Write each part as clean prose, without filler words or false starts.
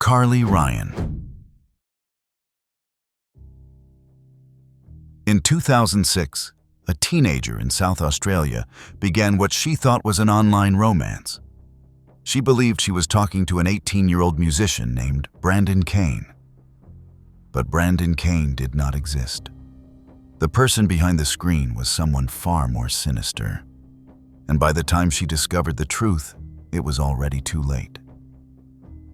Carly Ryan. In 2006, a teenager in South Australia began what she thought was an online romance. She believed she was talking to an 18-year-old musician named Brandon Kane. But Brandon Kane did not exist. The person behind the screen was someone far more sinister. And by the time she discovered the truth, it was already too late.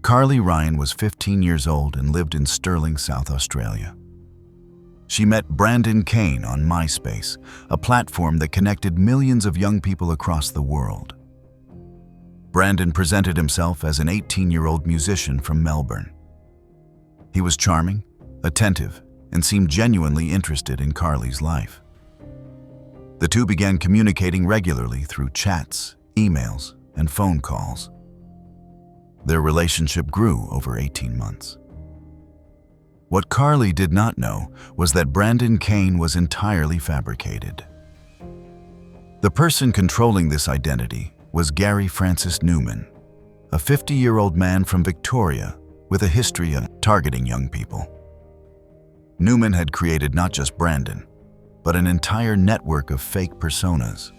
Carly Ryan was 15 years old and lived in Stirling, South Australia. She met Brandon Kane on MySpace, a platform that connected millions of young people across the world. Brandon presented himself as an 18-year-old musician from Melbourne. He was charming, attentive, and seemed genuinely interested in Carly's life. The two began communicating regularly through chats, emails, and phone calls. Their relationship grew over 18 months. What Carly did not know was that Brandon Kane was entirely fabricated. The person controlling this identity was Gary Francis Newman, a 50-year-old man from Victoria with a history of targeting young people. Newman had created not just Brandon, but an entire network of fake personas.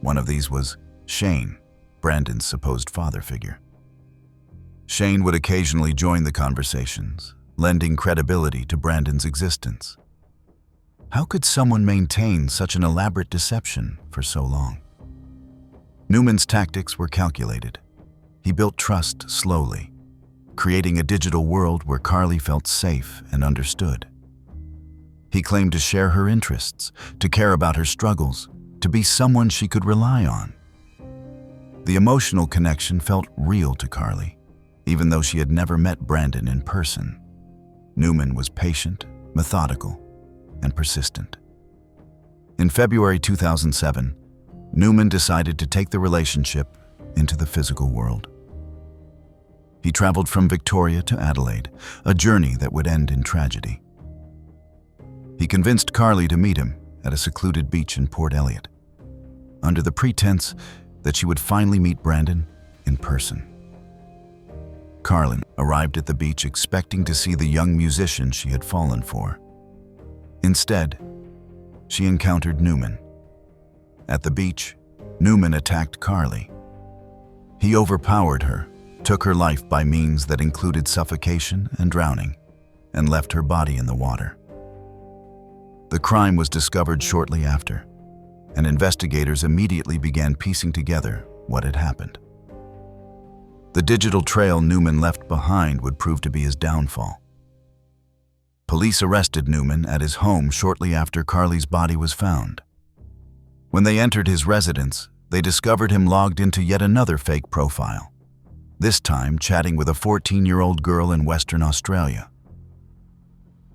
One of these was Shane, Brandon's supposed father figure. Shane would occasionally join the conversations, lending credibility to Brandon's existence. How could someone maintain such an elaborate deception for so long? Newman's tactics were calculated. He built trust slowly, creating a digital world where Carly felt safe and understood. He claimed to share her interests, to care about her struggles, to be someone she could rely on. The emotional connection felt real to Carly, even though she had never met Brandon in person. Newman was patient, methodical, and persistent. In February 2007, Newman decided to take the relationship into the physical world. He traveled from Victoria to Adelaide, a journey that would end in tragedy. He convinced Carly to meet him at a secluded beach in Port Elliot, under the pretense that she would finally meet Brandon in person. Carly arrived at the beach expecting to see the young musician she had fallen for. Instead, she encountered Newman. At the beach, Newman attacked Carly. He overpowered her, took her life by means that included suffocation and drowning, and left her body in the water. The crime was discovered shortly after, and investigators immediately began piecing together what had happened. The digital trail Newman left behind would prove to be his downfall. Police arrested Newman at his home shortly after Carly's body was found. When they entered his residence, they discovered him logged into yet another fake profile, this time chatting with a 14-year-old girl in Western Australia.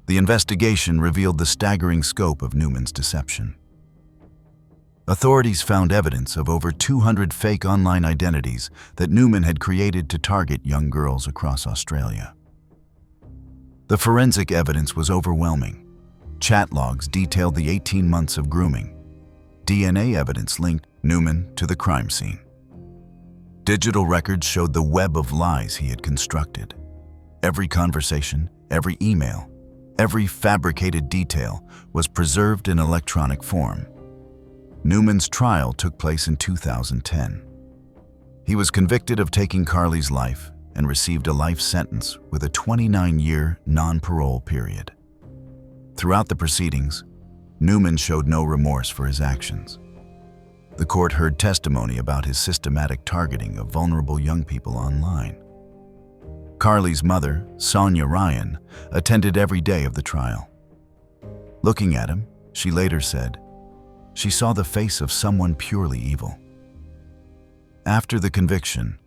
The investigation revealed the staggering scope of Newman's deception. Authorities found evidence of over 200 fake online identities that Newman had created to target young girls across Australia. The forensic evidence was overwhelming. Chat logs detailed the 18 months of grooming. DNA evidence linked Newman to the crime scene. Digital records showed the web of lies he had constructed. Every conversation, every email, every fabricated detail was preserved in electronic form. Newman's trial took place in 2010. He was convicted of taking Carly's life and received a life sentence with a 29-year non-parole period. Throughout the proceedings, Newman showed no remorse for his actions. The court heard testimony about his systematic targeting of vulnerable young people online. Carly's mother, Sonia Ryan, attended every day of the trial. Looking at him, she later said, she saw the face of someone purely evil. After the conviction,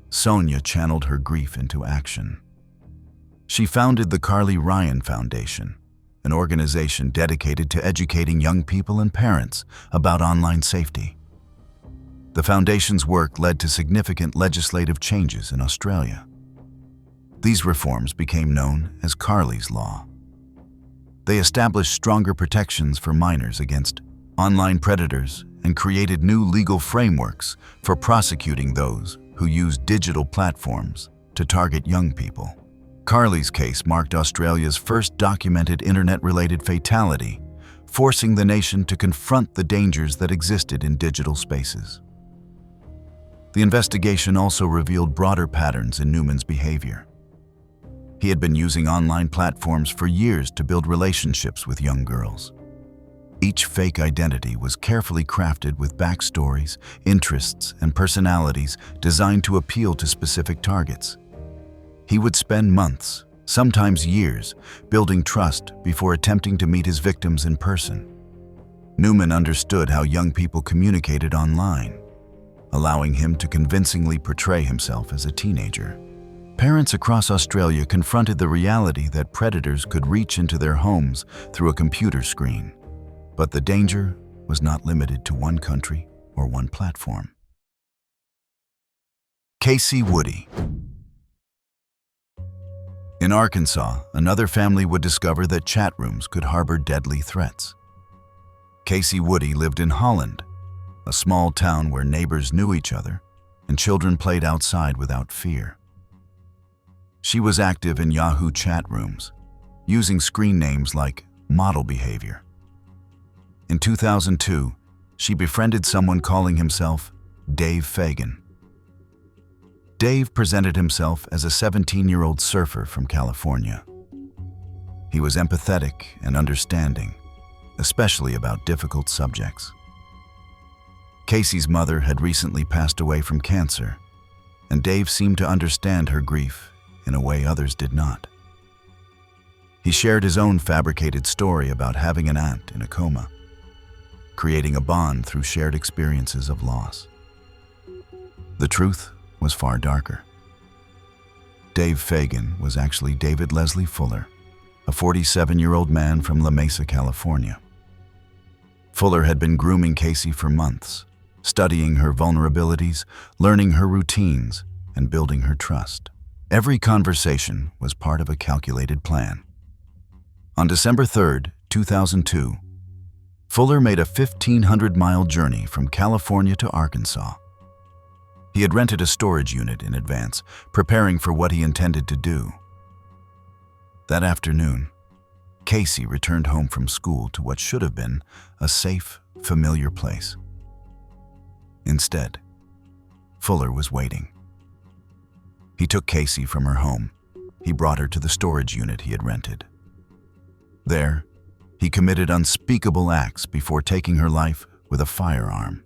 Sonia channeled her grief into action. She founded the Carly Ryan Foundation, an organization dedicated to educating young people and parents about online safety. The foundation's work led to significant legislative changes in Australia. These reforms became known as Carly's Law. They established stronger protections for minors against online predators and created new legal frameworks for prosecuting those who use digital platforms to target young people. Carly's case marked Australia's first documented internet-related fatality, forcing the nation to confront the dangers that existed in digital spaces. The investigation also revealed broader patterns in Newman's behavior. He had been using online platforms for years to build relationships with young girls. Each fake identity was carefully crafted with backstories, interests, and personalities designed to appeal to specific targets. He would spend months, sometimes years, building trust before attempting to meet his victims in person. Newman understood how young people communicated online, allowing him to convincingly portray himself as a teenager. Parents across Australia confronted the reality that predators could reach into their homes through a computer screen. But the danger was not limited to one country or one platform. Casey Woody. In Arkansas, another family would discover that chat rooms could harbor deadly threats. Casey Woody lived in Holland, a small town where neighbors knew each other and children played outside without fear. She was active in Yahoo chat rooms, using screen names like Model Behavior. In 2002, she befriended someone calling himself Dave Fagan. Dave presented himself as a 17-year-old surfer from California. He was empathetic and understanding, especially about difficult subjects. Casey's mother had recently passed away from cancer, and Dave seemed to understand her grief in a way others did not. He shared his own fabricated story about having an aunt in a coma, creating a bond through shared experiences of loss. The truth was far darker. Dave Fagan was actually David Leslie Fuller, a 47-year-old man from La Mesa, California. Fuller had been grooming Casey for months, studying her vulnerabilities, learning her routines, and building her trust. Every conversation was part of a calculated plan. On December 3, 2002, Fuller made a 1,500-mile journey from California to Arkansas. He had rented a storage unit in advance, preparing for what he intended to do. That afternoon, Casey returned home from school to what should have been a safe, familiar place. Instead, Fuller was waiting. He took Casey from her home. He brought her to the storage unit he had rented. There, he committed unspeakable acts before taking her life with a firearm.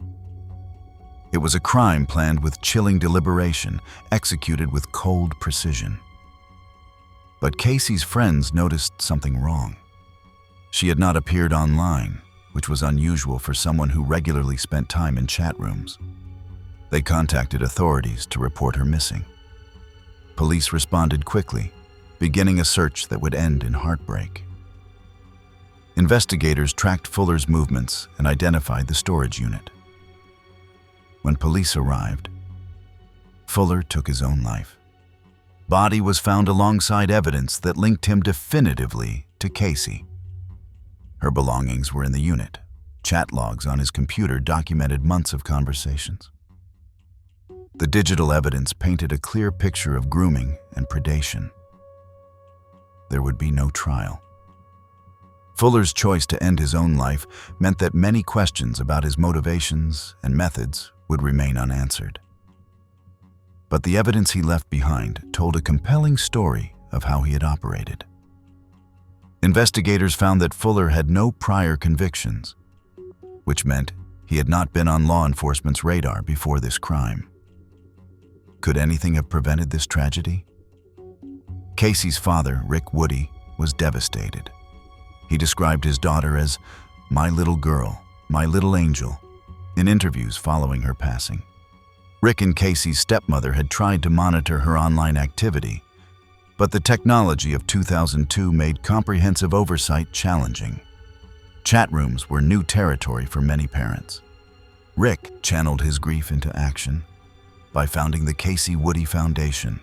It was a crime planned with chilling deliberation, executed with cold precision. But Casey's friends noticed something wrong. She had not appeared online, which was unusual for someone who regularly spent time in chat rooms. They contacted authorities to report her missing. Police responded quickly, beginning a search that would end in heartbreak. Investigators tracked Fuller's movements and identified the storage unit. When police arrived, Fuller took his own life. Body was found alongside evidence that linked him definitively to Casey. Her belongings were in the unit. Chat logs on his computer documented months of conversations. The digital evidence painted a clear picture of grooming and predation. There would be no trial. Fuller's choice to end his own life meant that many questions about his motivations and methods would remain unanswered. But the evidence he left behind told a compelling story of how he had operated. Investigators found that Fuller had no prior convictions, which meant he had not been on law enforcement's radar before this crime. Could anything have prevented this tragedy? Casey's father, Rick Woody, was devastated. He described his daughter as "my little girl, my little angel," in interviews following her passing. Rick and Casey's stepmother had tried to monitor her online activity, but the technology of 2002 made comprehensive oversight challenging. Chat rooms were new territory for many parents. Rick channeled his grief into action by founding the Casey Woody Foundation.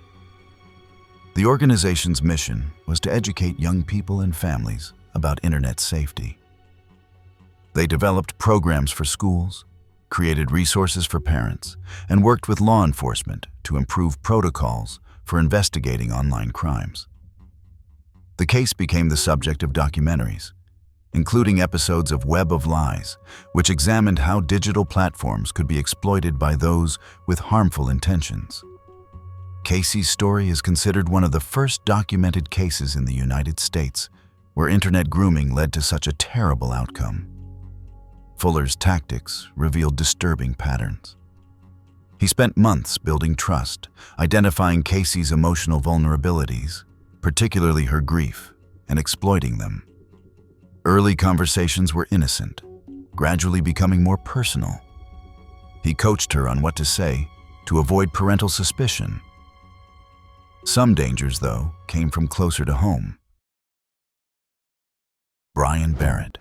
The organization's mission was to educate young people and families about internet safety. They developed programs for schools, created resources for parents, and worked with law enforcement to improve protocols for investigating online crimes. The case became the subject of documentaries, including episodes of Web of Lies, which examined how digital platforms could be exploited by those with harmful intentions. Casey's story is considered one of the first documented cases in the United States where internet grooming led to such a terrible outcome. Fuller's tactics revealed disturbing patterns. He spent months building trust, identifying Casey's emotional vulnerabilities, particularly her grief, and exploiting them. Early conversations were innocent, gradually becoming more personal. He coached her on what to say to avoid parental suspicion. Some dangers, though, came from closer to home. Brian Barrett.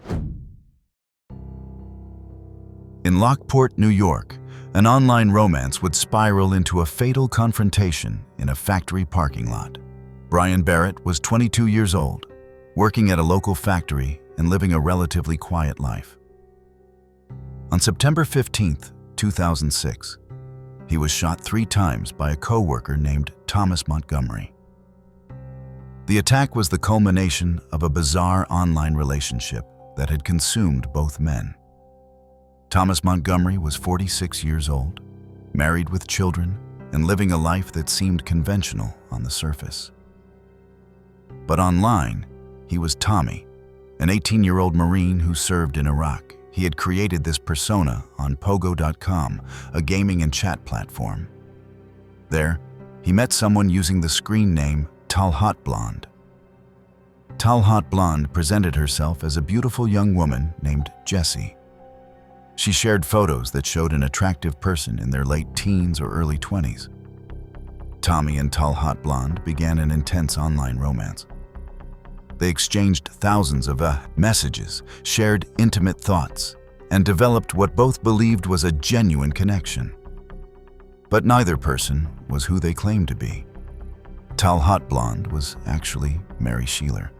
In Lockport, New York, an online romance would spiral into a fatal confrontation in a factory parking lot. Brian Barrett was 22 years old, working at a local factory and living a relatively quiet life. On September 15, 2006, he was shot 3 times by a co-worker named Thomas Montgomery. The attack was the culmination of a bizarre online relationship that had consumed both men. Thomas Montgomery was 46 years old, married with children, and living a life that seemed conventional on the surface. But online, he was Tommy, an 18-year-old Marine who served in Iraq. He had created this persona on Pogo.com, a gaming and chat platform. There, he met someone using the screen name Talhot Blonde. Talhot Blonde presented herself as a beautiful young woman named Jessie. She shared photos that showed an attractive person in their late teens or early 20s. Tommy and Talhot Blonde began an intense online romance. They exchanged thousands of messages, shared intimate thoughts, and developed what both believed was a genuine connection. But neither person was who they claimed to be. Talhot Blonde was actually Mary Sheeler,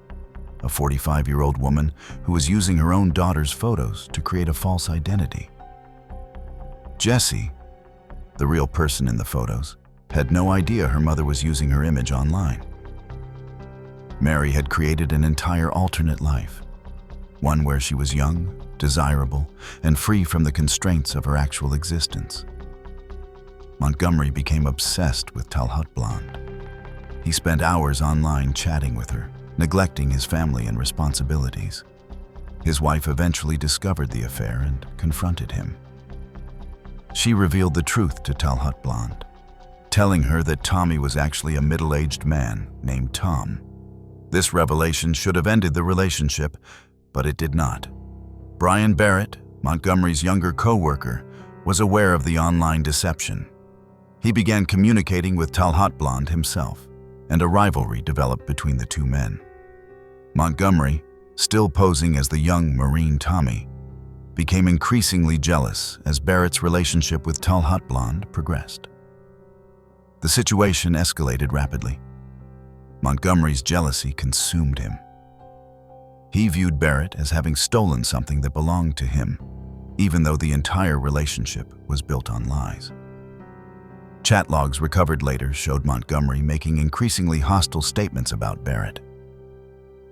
a 45-year-old woman who was using her own daughter's photos to create a false identity. Jessie, the real person in the photos, had no idea her mother was using her image online. Mary had created an entire alternate life, one where she was young, desirable, and free from the constraints of her actual existence. Montgomery became obsessed with Talhot Blonde. He spent hours online chatting with her, neglecting his family and responsibilities. His wife eventually discovered the affair and confronted him. She revealed the truth to Talhot Blonde, telling her that Tommy was actually a middle-aged man named Tom. This revelation should have ended the relationship, but it did not. Brian Barrett, Montgomery's younger co-worker, was aware of the online deception. He began communicating with Talhot Blonde himself, and a rivalry developed between the two men. Montgomery, still posing as the young Marine Tommy, became increasingly jealous as Barrett's relationship with Talhot Blonde progressed. The situation escalated rapidly. Montgomery's jealousy consumed him. He viewed Barrett as having stolen something that belonged to him, even though the entire relationship was built on lies. Chat logs recovered later showed Montgomery making increasingly hostile statements about Barrett.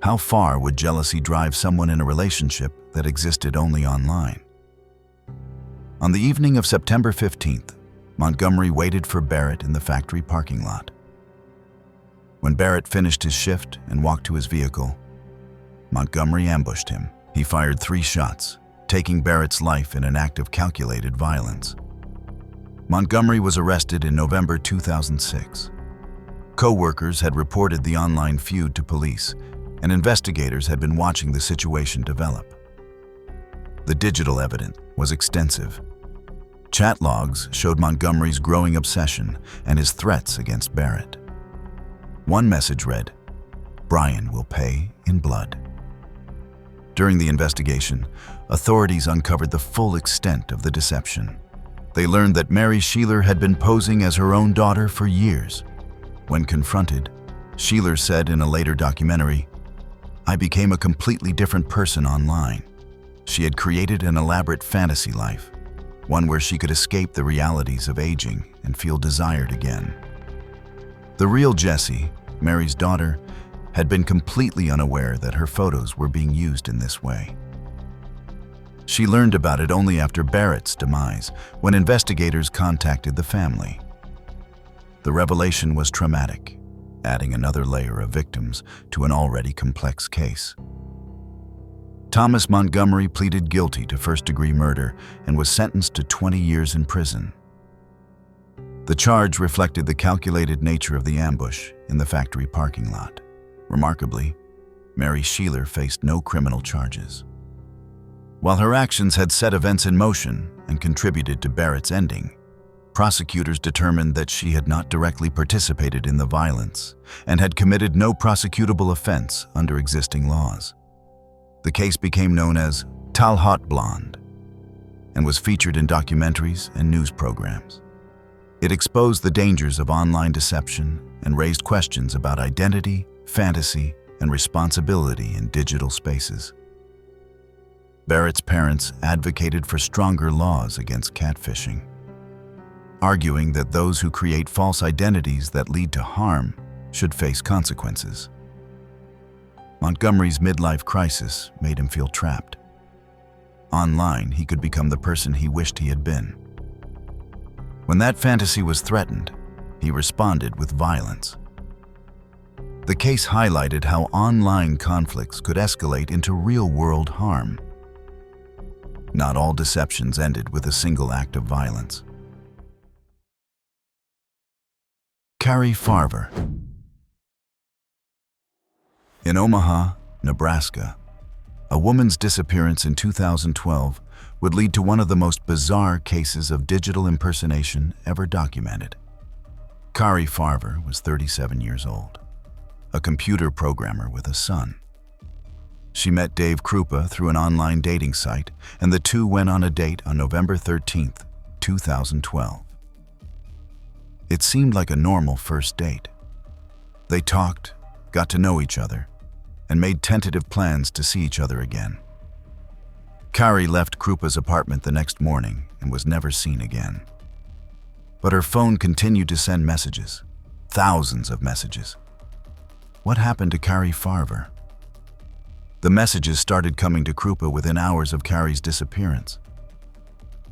How far would jealousy drive someone in a relationship that existed only online? On the evening of September 15th, Montgomery waited for Barrett in the factory parking lot. When Barrett finished his shift and walked to his vehicle, Montgomery ambushed him. He fired 3 shots, taking Barrett's life in an act of calculated violence. Montgomery was arrested in November 2006. Co-workers had reported the online feud to police, and investigators had been watching the situation develop. The digital evidence was extensive. Chat logs showed Montgomery's growing obsession and his threats against Barrett. One message read, "Brian will pay in blood." During the investigation, authorities uncovered the full extent of the deception. They learned that Mary Sheeler had been posing as her own daughter for years. When confronted, Sheeler said in a later documentary, "I became a completely different person online." She had created an elaborate fantasy life, one where she could escape the realities of aging and feel desired again. The real Jessie, Mary's daughter, had been completely unaware that her photos were being used in this way. She learned about it only after Barrett's demise, when investigators contacted the family. The revelation was traumatic, adding another layer of victims to an already complex case. Thomas Montgomery pleaded guilty to first-degree murder and was sentenced to 20 years in prison. The charge reflected the calculated nature of the ambush in the factory parking lot. Remarkably, Mary Sheeler faced no criminal charges. While her actions had set events in motion and contributed to Barrett's ending, prosecutors determined that she had not directly participated in the violence and had committed no prosecutable offense under existing laws. The case became known as Talhot Blonde and was featured in documentaries and news programs. It exposed the dangers of online deception and raised questions about identity, fantasy, and responsibility in digital spaces. Barrett's parents advocated for stronger laws against catfishing, arguing that those who create false identities that lead to harm should face consequences. Montgomery's midlife crisis made him feel trapped. Online, he could become the person he wished he had been. When that fantasy was threatened, he responded with violence. The case highlighted how online conflicts could escalate into real-world harm. Not all deceptions ended with a single act of violence. Carrie Farver. In Omaha, Nebraska, a woman's disappearance in 2012 would lead to one of the most bizarre cases of digital impersonation ever documented. Carrie Farver was 37 years old, a computer programmer with a son. She met Dave Krupa through an online dating site, and the two went on a date on November 13, 2012. It seemed like a normal first date. They talked, got to know each other, and made tentative plans to see each other again. Carrie left Krupa's apartment the next morning and was never seen again. But her phone continued to send messages, thousands of messages. What happened to Carrie Farver? The messages started coming to Krupa within hours of Carrie's disappearance.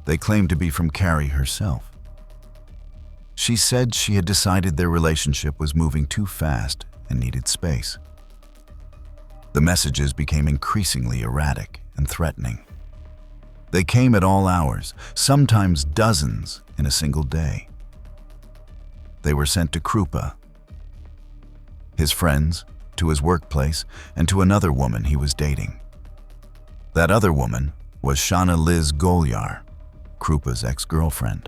They claimed to be from Carrie herself. She said she had decided their relationship was moving too fast and needed space. The messages became increasingly erratic and threatening. They came at all hours, sometimes dozens in a single day. They were sent to Krupa, his friends, to his workplace, and to another woman he was dating. That other woman was Shauna Liz Golyar, Krupa's ex-girlfriend.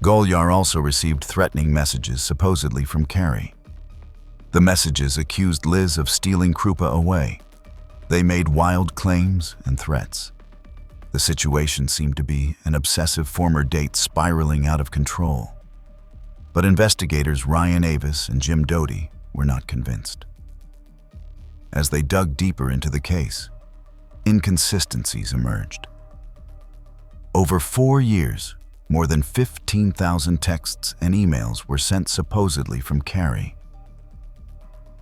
Golyar also received threatening messages supposedly from Carrie. The messages accused Liz of stealing Krupa away. They made wild claims and threats. The situation seemed to be an obsessive former date spiraling out of control. But investigators Ryan Avis and Jim Doty were not convinced. As they dug deeper into the case, inconsistencies emerged. Over 4 years, more than 15,000 texts and emails were sent supposedly from Carrie.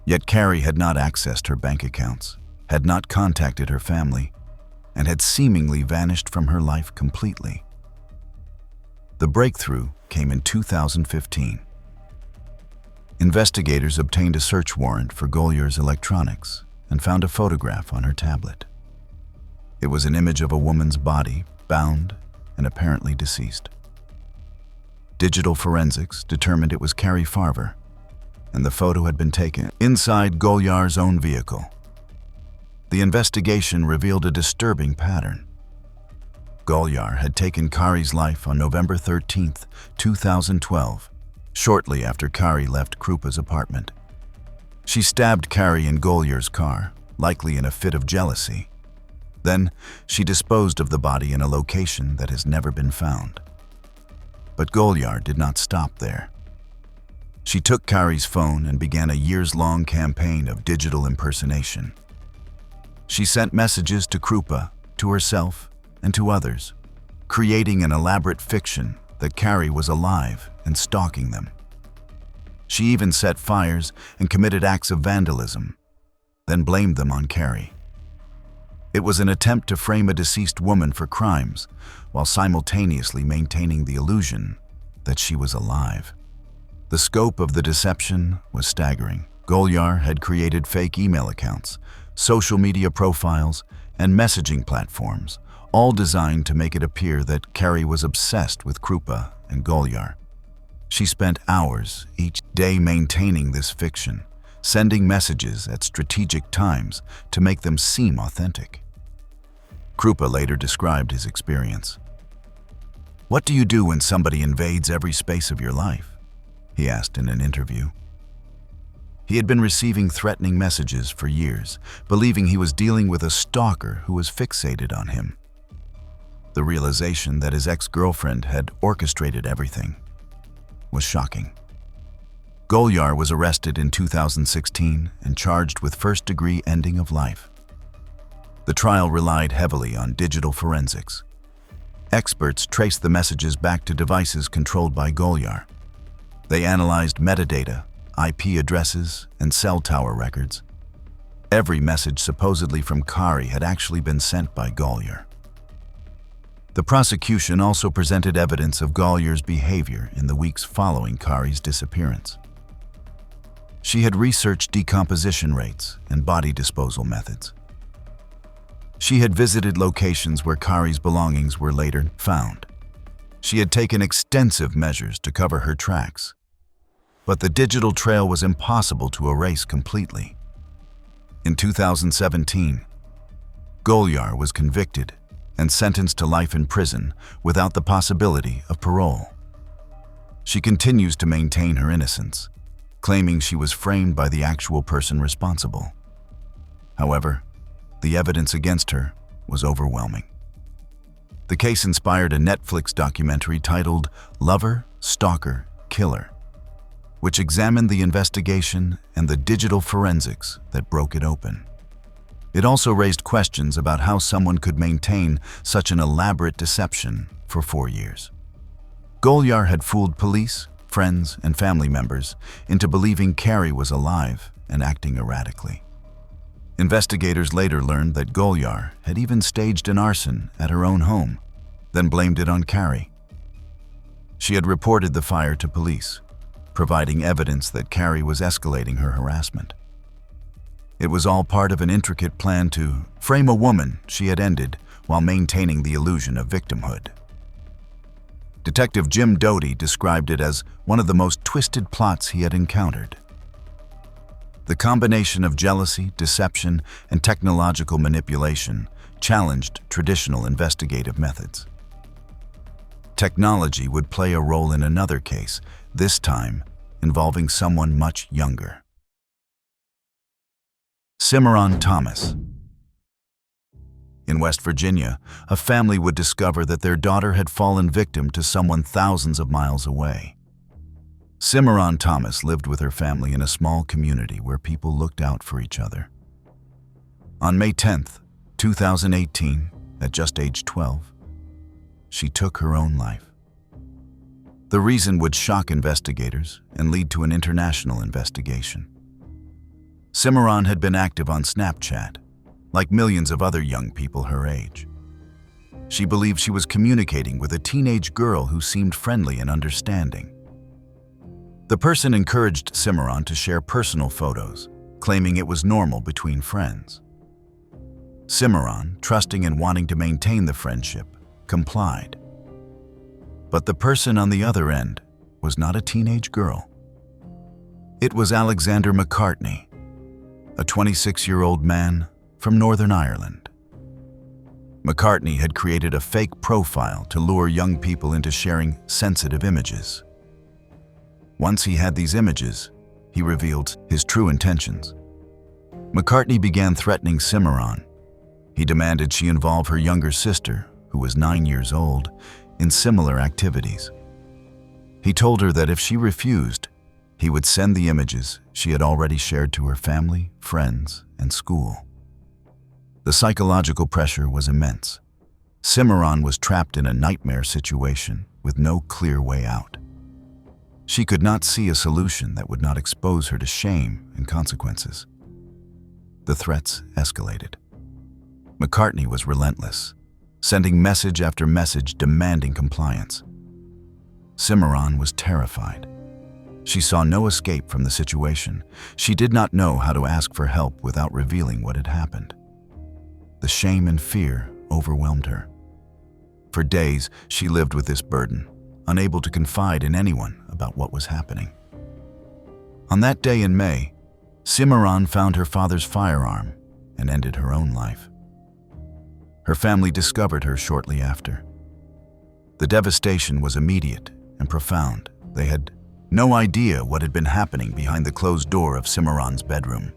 Yet Carrie had not accessed her bank accounts, had not contacted her family, and had seemingly vanished from her life completely. The breakthrough came in 2015. Investigators obtained a search warrant for Golyar's electronics and found a photograph on her tablet. It was an image of a woman's body, bound and apparently deceased. Digital forensics determined it was Carrie Farver, and the photo had been taken inside Golyar's own vehicle. The investigation revealed a disturbing pattern. Golyar had taken Carrie's life on November 13, 2012, shortly after Carrie left Krupa's apartment. She stabbed Carrie in Golyar's car, likely in a fit of jealousy. Then, she disposed of the body in a location that has never been found. But Golyar did not stop there. She took Carrie's phone and began a years-long campaign of digital impersonation. She sent messages to Krupa, to herself, and to others, creating an elaborate fiction that Carrie was alive and stalking them. She even set fires and committed acts of vandalism, then blamed them on Carrie. It was an attempt to frame a deceased woman for crimes while simultaneously maintaining the illusion that she was alive. The scope of the deception was staggering. Golyar had created fake email accounts, social media profiles, and messaging platforms, all designed to make it appear that Carrie was obsessed with Krupa and Golyar. She spent hours each day maintaining this fiction, sending messages at strategic times to make them seem authentic. Krupa later described his experience. "What do you do when somebody invades every space of your life?" he asked in an interview. He had been receiving threatening messages for years, believing he was dealing with a stalker who was fixated on him. The realization that his ex-girlfriend had orchestrated everything was shocking. Golyar was arrested in 2016 and charged with first-degree ending of life. The trial relied heavily on digital forensics. Experts traced the messages back to devices controlled by Golyar. They analyzed metadata, IP addresses, and cell tower records. Every message supposedly from Kari had actually been sent by Golyar. The prosecution also presented evidence of Golyar's behavior in the weeks following Kari's disappearance. She had researched decomposition rates and body disposal methods. She had visited locations where Kari's belongings were later found. She had taken extensive measures to cover her tracks. But the digital trail was impossible to erase completely. In 2017, Golyar was convicted and sentenced to life in prison without the possibility of parole. She continues to maintain her innocence, claiming she was framed by the actual person responsible. However, the evidence against her was overwhelming. The case inspired a Netflix documentary titled Lover, Stalker, Killer, which examined the investigation and the digital forensics that broke it open. It also raised questions about how someone could maintain such an elaborate deception for 4 years. Golyar had fooled police, friends, and family members into believing Carrie was alive and acting erratically. Investigators later learned that Golyar had even staged an arson at her own home, then blamed it on Carrie. She had reported the fire to police, providing evidence that Carrie was escalating her harassment. It was all part of an intricate plan to frame a woman she had ended while maintaining the illusion of victimhood. Detective Jim Doty described it as one of the most twisted plots he had encountered. The combination of jealousy, deception, and technological manipulation challenged traditional investigative methods. Technology would play a role in another case, this time involving someone much younger. Cimarron Thomas. In West Virginia, a family would discover that their daughter had fallen victim to someone thousands of miles away. Cimarron Thomas lived with her family in a small community where people looked out for each other. On May 10, 2018, at just age 12, she took her own life. The reason would shock investigators and lead to an international investigation. Cimarron had been active on Snapchat, like millions of other young people her age. She believed she was communicating with a teenage girl who seemed friendly and understanding. The person encouraged Cimarron to share personal photos, claiming it was normal between friends. Cimarron, trusting and wanting to maintain the friendship, complied. But the person on the other end was not a teenage girl. It was Alexander McCartney, a 26-year-old man from Northern Ireland. McCartney had created a fake profile to lure young people into sharing sensitive images. Once he had these images, he revealed his true intentions. McCartney began threatening Cimarron. He demanded she involve her younger sister, who was 9 years old, in similar activities. He told her that if she refused, he would send the images she had already shared to her family, friends, and school. The psychological pressure was immense. Cimarron was trapped in a nightmare situation with no clear way out. She could not see a solution that would not expose her to shame and consequences. The threats escalated. McCartney was relentless, sending message after message demanding compliance. Cimarron was terrified. She saw no escape from the situation. She did not know how to ask for help without revealing what had happened. The shame and fear overwhelmed her. For days, she lived with this burden, unable to confide in anyone about what was happening. On that day in May, Cimarron found her father's firearm and ended her own life. Her family discovered her shortly after. The devastation was immediate and profound. They had no idea what had been happening behind the closed door of Cimarron's bedroom.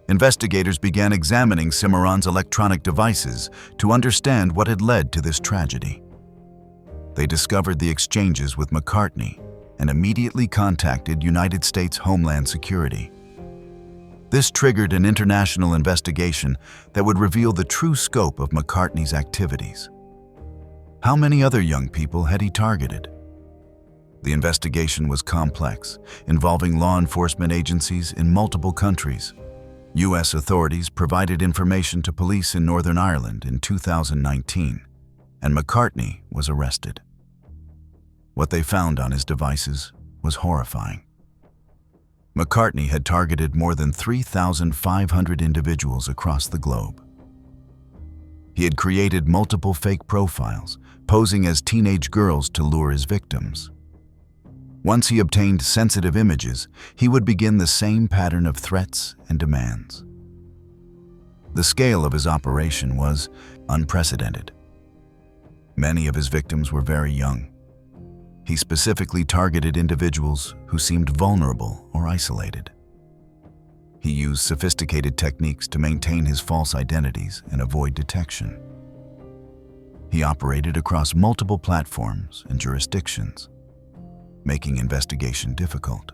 Investigators began examining Cimarron's electronic devices to understand what had led to this tragedy. They discovered the exchanges with McCartney and immediately contacted United States Homeland Security. This triggered an international investigation that would reveal the true scope of McCartney's activities. How many other young people had he targeted? The investigation was complex, involving law enforcement agencies in multiple countries. U.S. authorities provided information to police in Northern Ireland in 2019, and McCartney was arrested. What they found on his devices was horrifying. McCartney had targeted more than 3,500 individuals across the globe. He had created multiple fake profiles, posing as teenage girls to lure his victims. Once he obtained sensitive images, he would begin the same pattern of threats and demands. The scale of his operation was unprecedented. Many of his victims were very young. He specifically targeted individuals who seemed vulnerable or isolated. He used sophisticated techniques to maintain his false identities and avoid detection. He operated across multiple platforms and jurisdictions, making investigation difficult.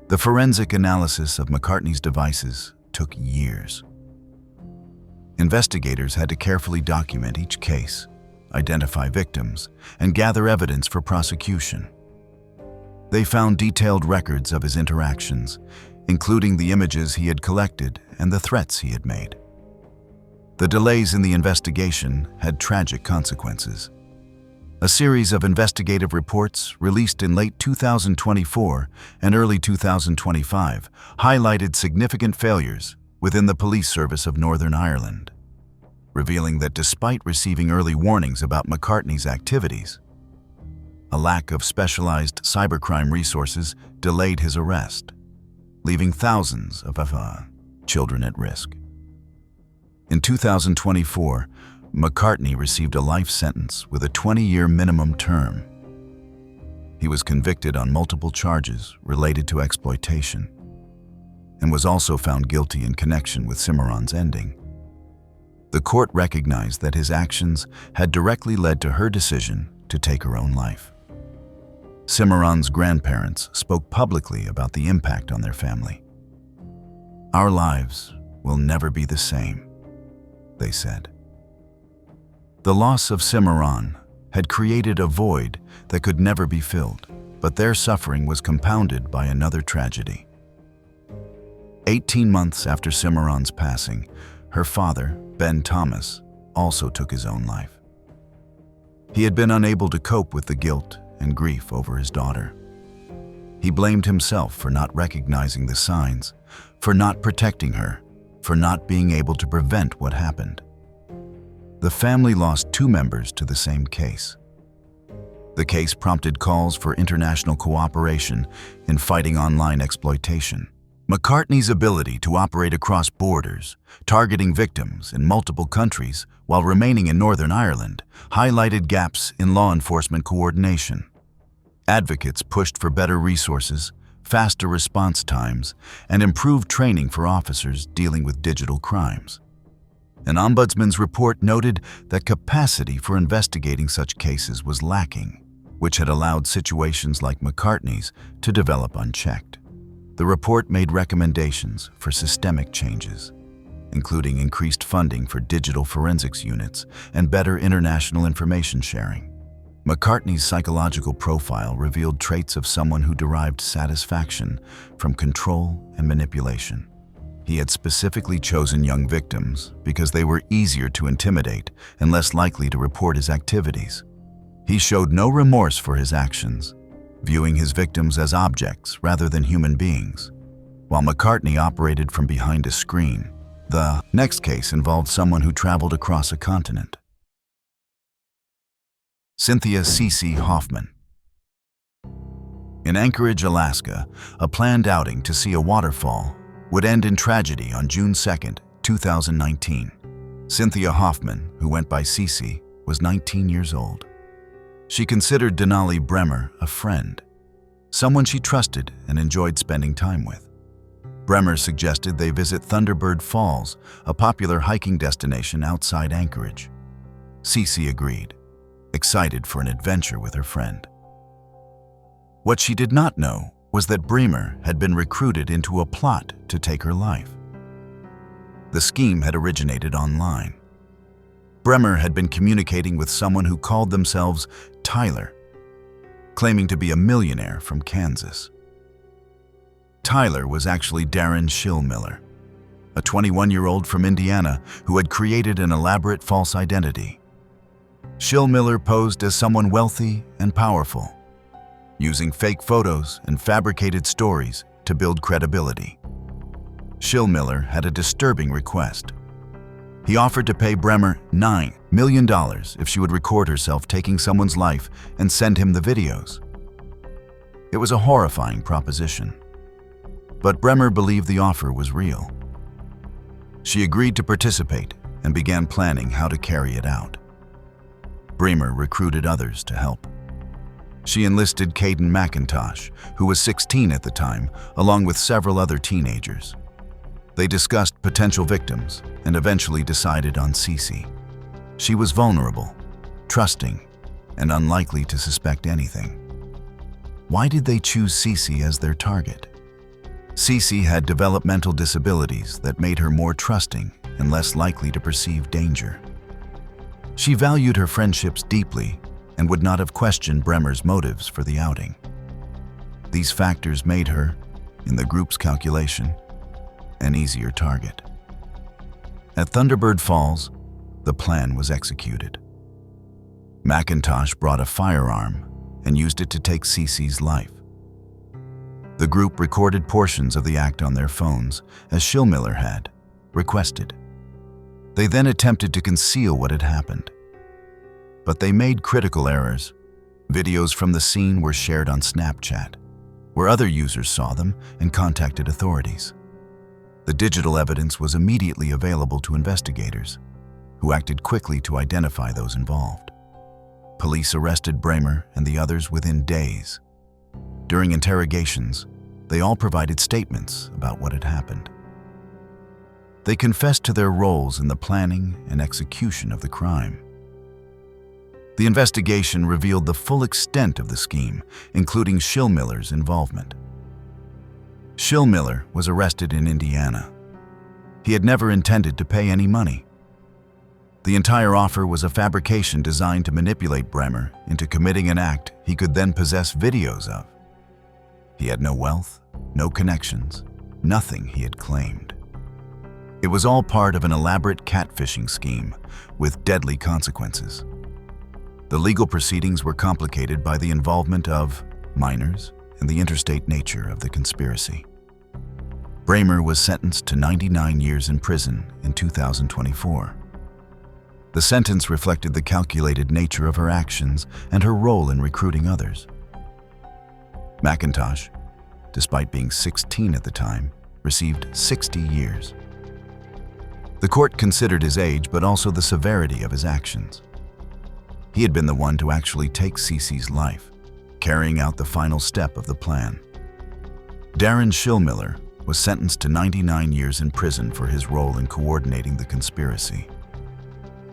The forensic analysis of McCartney's devices took years. Investigators had to carefully document each case, identify victims, and gather evidence for prosecution. They found detailed records of his interactions, including the images he had collected and the threats he had made. The delays in the investigation had tragic consequences. A series of investigative reports released in late 2024 and early 2025 highlighted significant failures within the police service of Northern Ireland, revealing that despite receiving early warnings about McCartney's activities, a lack of specialized cybercrime resources delayed his arrest, leaving thousands of children at risk. In 2024, McCartney received a life sentence with a 20-year minimum term. He was convicted on multiple charges related to exploitation and was also found guilty in connection with Cimarron's ending. The court recognized that his actions had directly led to her decision to take her own life. Cimarron's grandparents spoke publicly about the impact on their family. "Our lives will never be the same," they said. The loss of Cimarron had created a void that could never be filled, but their suffering was compounded by another tragedy. 18 months after Cimarron's passing, her father, Ben Thomas, also took his own life. He had been unable to cope with the guilt and grief over his daughter. He blamed himself for not recognizing the signs, for not protecting her, for not being able to prevent what happened. The family lost 2 members to the same case. The case prompted calls for international cooperation in fighting online exploitation. McCartney's ability to operate across borders, targeting victims in multiple countries while remaining in Northern Ireland, highlighted gaps in law enforcement coordination. Advocates pushed for better resources, faster response times, and improved training for officers dealing with digital crimes. An ombudsman's report noted that capacity for investigating such cases was lacking, which had allowed situations like McCartney's to develop unchecked. The report made recommendations for systemic changes, including increased funding for digital forensics units and better international information sharing. McCartney's psychological profile revealed traits of someone who derived satisfaction from control and manipulation. He had specifically chosen young victims because they were easier to intimidate and less likely to report his activities. He showed no remorse for his actions, viewing his victims as objects rather than human beings. While McCartney operated from behind a screen, the next case involved someone who traveled across a continent. Cynthia C.C. Hoffman. In Anchorage, Alaska, a planned outing to see a waterfall would end in tragedy on June 2, 2019. Cynthia Hoffman, who went by Cece, was 19 years old. She considered Denali Bremer a friend, someone she trusted and enjoyed spending time with. Bremer suggested they visit Thunderbird Falls, a popular hiking destination outside Anchorage. Cece agreed, excited for an adventure with her friend. What she did not know was that Bremer had been recruited into a plot to take her life. The scheme had originated online. Bremer had been communicating with someone who called themselves Tyler, claiming to be a millionaire from Kansas. Tyler was actually Darren Schillmiller, a 21-year-old from Indiana who had created an elaborate false identity. Schillmiller posed as someone wealthy and powerful, using fake photos and fabricated stories to build credibility. Schillmiller had a disturbing request. He offered to pay Bremer $9 million if she would record herself taking someone's life and send him the videos. It was a horrifying proposition, but Bremer believed the offer was real. She agreed to participate and began planning how to carry it out. Bremer recruited others to help. She enlisted Caden McIntosh, who was 16 at the time, along with several other teenagers. They discussed potential victims and eventually decided on Cece. She was vulnerable, trusting, and unlikely to suspect anything. Why did they choose Cece as their target? Cece had developmental disabilities that made her more trusting and less likely to perceive danger. She valued her friendships deeply and would not have questioned Bremer's motives for the outing. These factors made her, in the group's calculation, an easier target. At Thunderbird Falls, the plan was executed. McIntosh brought a firearm and used it to take Cece's life. The group recorded portions of the act on their phones, as Schillmiller had requested. They then attempted to conceal what had happened. But they made critical errors. Videos from the scene were shared on Snapchat, where other users saw them and contacted authorities. The digital evidence was immediately available to investigators, who acted quickly to identify those involved. Police arrested Bremer and the others within days. During interrogations, they all provided statements about what had happened. They confessed to their roles in the planning and execution of the crime. The investigation revealed the full extent of the scheme, including Schillmiller's involvement. Schillmiller was arrested in Indiana. He had never intended to pay any money. The entire offer was a fabrication designed to manipulate Bremer into committing an act he could then possess videos of. He had no wealth, no connections, nothing he had claimed. It was all part of an elaborate catfishing scheme with deadly consequences. The legal proceedings were complicated by the involvement of minors and the interstate nature of the conspiracy. Bremer was sentenced to 99 years in prison in 2024. The sentence reflected the calculated nature of her actions and her role in recruiting others. McIntosh, despite being 16 at the time, received 60 years. The court considered his age, but also the severity of his actions. He had been the one to actually take Cece's life, carrying out the final step of the plan. Darren Schillmiller was sentenced to 99 years in prison for his role in coordinating the conspiracy.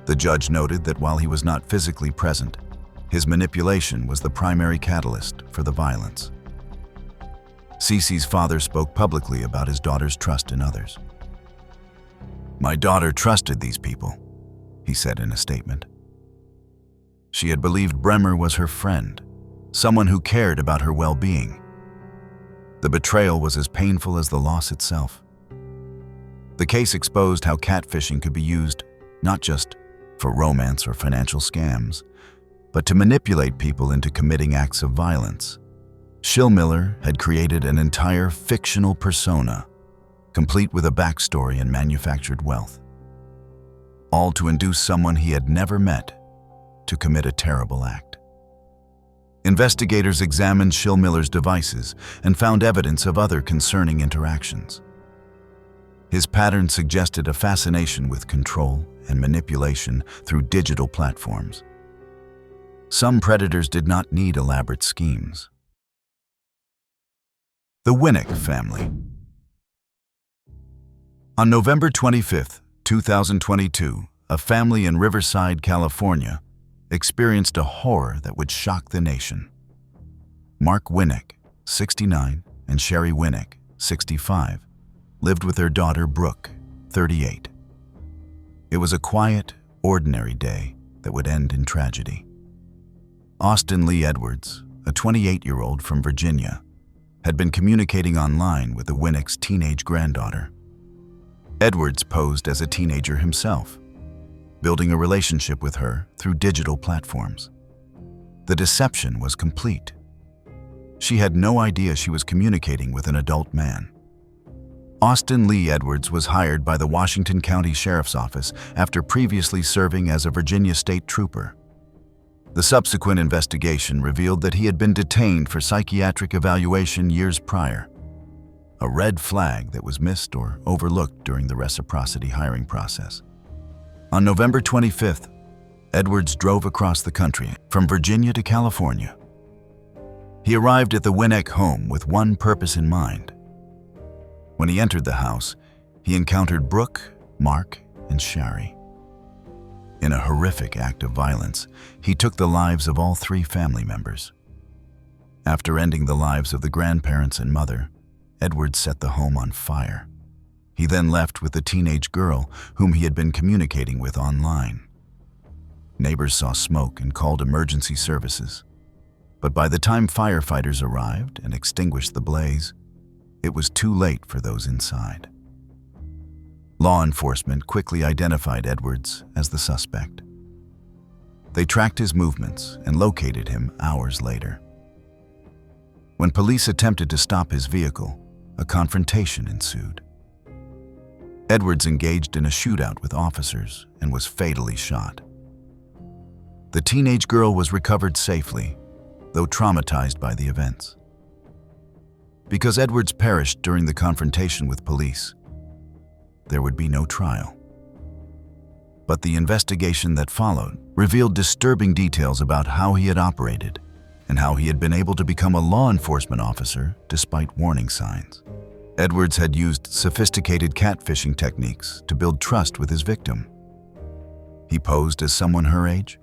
The judge noted that while he was not physically present, his manipulation was the primary catalyst for the violence. Cece's father spoke publicly about his daughter's trust in others. "My daughter trusted these people," he said in a statement. She had believed Bremer was her friend, someone who cared about her well-being. The betrayal was as painful as the loss itself. The case exposed how catfishing could be used not just for romance or financial scams, but to manipulate people into committing acts of violence. Schillmiller had created an entire fictional persona, complete with a backstory and manufactured wealth, all to induce someone he had never met to commit a terrible act. Investigators examined Schillmiller's devices and found evidence of other concerning interactions. His pattern suggested a fascination with control and manipulation through digital platforms. Some predators did not need elaborate schemes. The Winnick family. On November 25, 2022, a family in Riverside, California, experienced a horror that would shock the nation. Mark Winnick, 69, and Sherry Winnick, 65, lived with their daughter Brooke, 38. It was a quiet, ordinary day that would end in tragedy. Austin Lee Edwards, a 28-year-old from Virginia, had been communicating online with the Winnick's teenage granddaughter. Edwards posed as a teenager himself, building a relationship with her through digital platforms. The deception was complete. She had no idea she was communicating with an adult man. Austin Lee Edwards was hired by the Washington County Sheriff's Office after previously serving as a Virginia State Trooper. The subsequent investigation revealed that he had been detained for psychiatric evaluation years prior, a red flag that was missed or overlooked during the reciprocity hiring process. On November 25th, Edwards drove across the country from Virginia to California. He arrived at the Winnick home with one purpose in mind. When he entered the house, he encountered Brooke, Mark, and Sherry. In a horrific act of violence, he took the lives of all three family members. After ending the lives of the grandparents and mother, Edwards set the home on fire. He then left with the teenage girl whom he had been communicating with online. Neighbors saw smoke and called emergency services. But by the time firefighters arrived and extinguished the blaze, it was too late for those inside. Law enforcement quickly identified Edwards as the suspect. They tracked his movements and located him hours later. When police attempted to stop his vehicle, a confrontation ensued. Edwards engaged in a shootout with officers and was fatally shot. The teenage girl was recovered safely, though traumatized by the events. Because Edwards perished during the confrontation with police, there would be no trial. But the investigation that followed revealed disturbing details about how he had operated and how he had been able to become a law enforcement officer despite warning signs. Edwards had used sophisticated catfishing techniques to build trust with his victim. He posed as someone her age,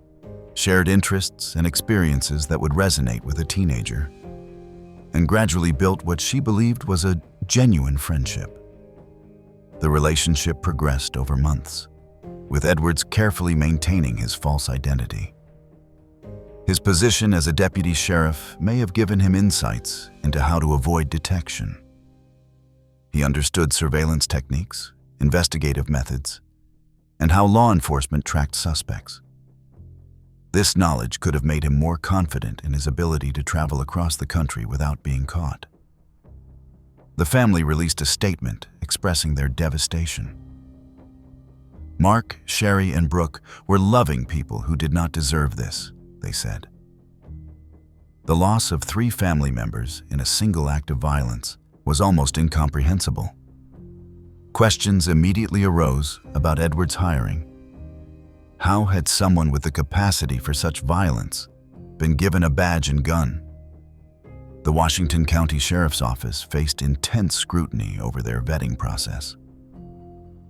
shared interests and experiences that would resonate with a teenager, and gradually built what she believed was a genuine friendship. The relationship progressed over months, with Edwards carefully maintaining his false identity. His position as a deputy sheriff may have given him insights into how to avoid detection. He understood surveillance techniques, investigative methods, and how law enforcement tracked suspects. This knowledge could have made him more confident in his ability to travel across the country without being caught. The family released a statement expressing their devastation. Mark, Sherry, and Brooke were loving people who did not deserve this, they said. The loss of 3 family members in a single act of violence was almost incomprehensible. Questions immediately arose about Edwards' hiring. How had someone with the capacity for such violence been given a badge and gun? The Washington County Sheriff's Office faced intense scrutiny over their vetting process.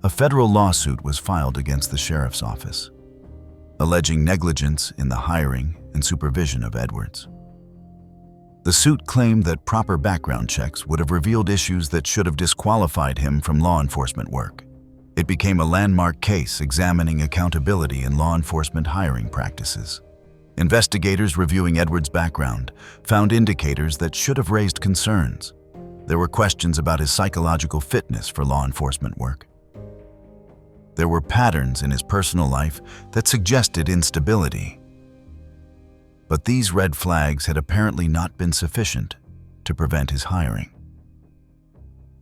A federal lawsuit was filed against the Sheriff's Office, alleging negligence in the hiring and supervision of Edwards. The suit claimed that proper background checks would have revealed issues that should have disqualified him from law enforcement work. It became a landmark case examining accountability in law enforcement hiring practices. Investigators reviewing Edwards' background found indicators that should have raised concerns. There were questions about his psychological fitness for law enforcement work. There were patterns in his personal life that suggested instability. But these red flags had apparently not been sufficient to prevent his hiring.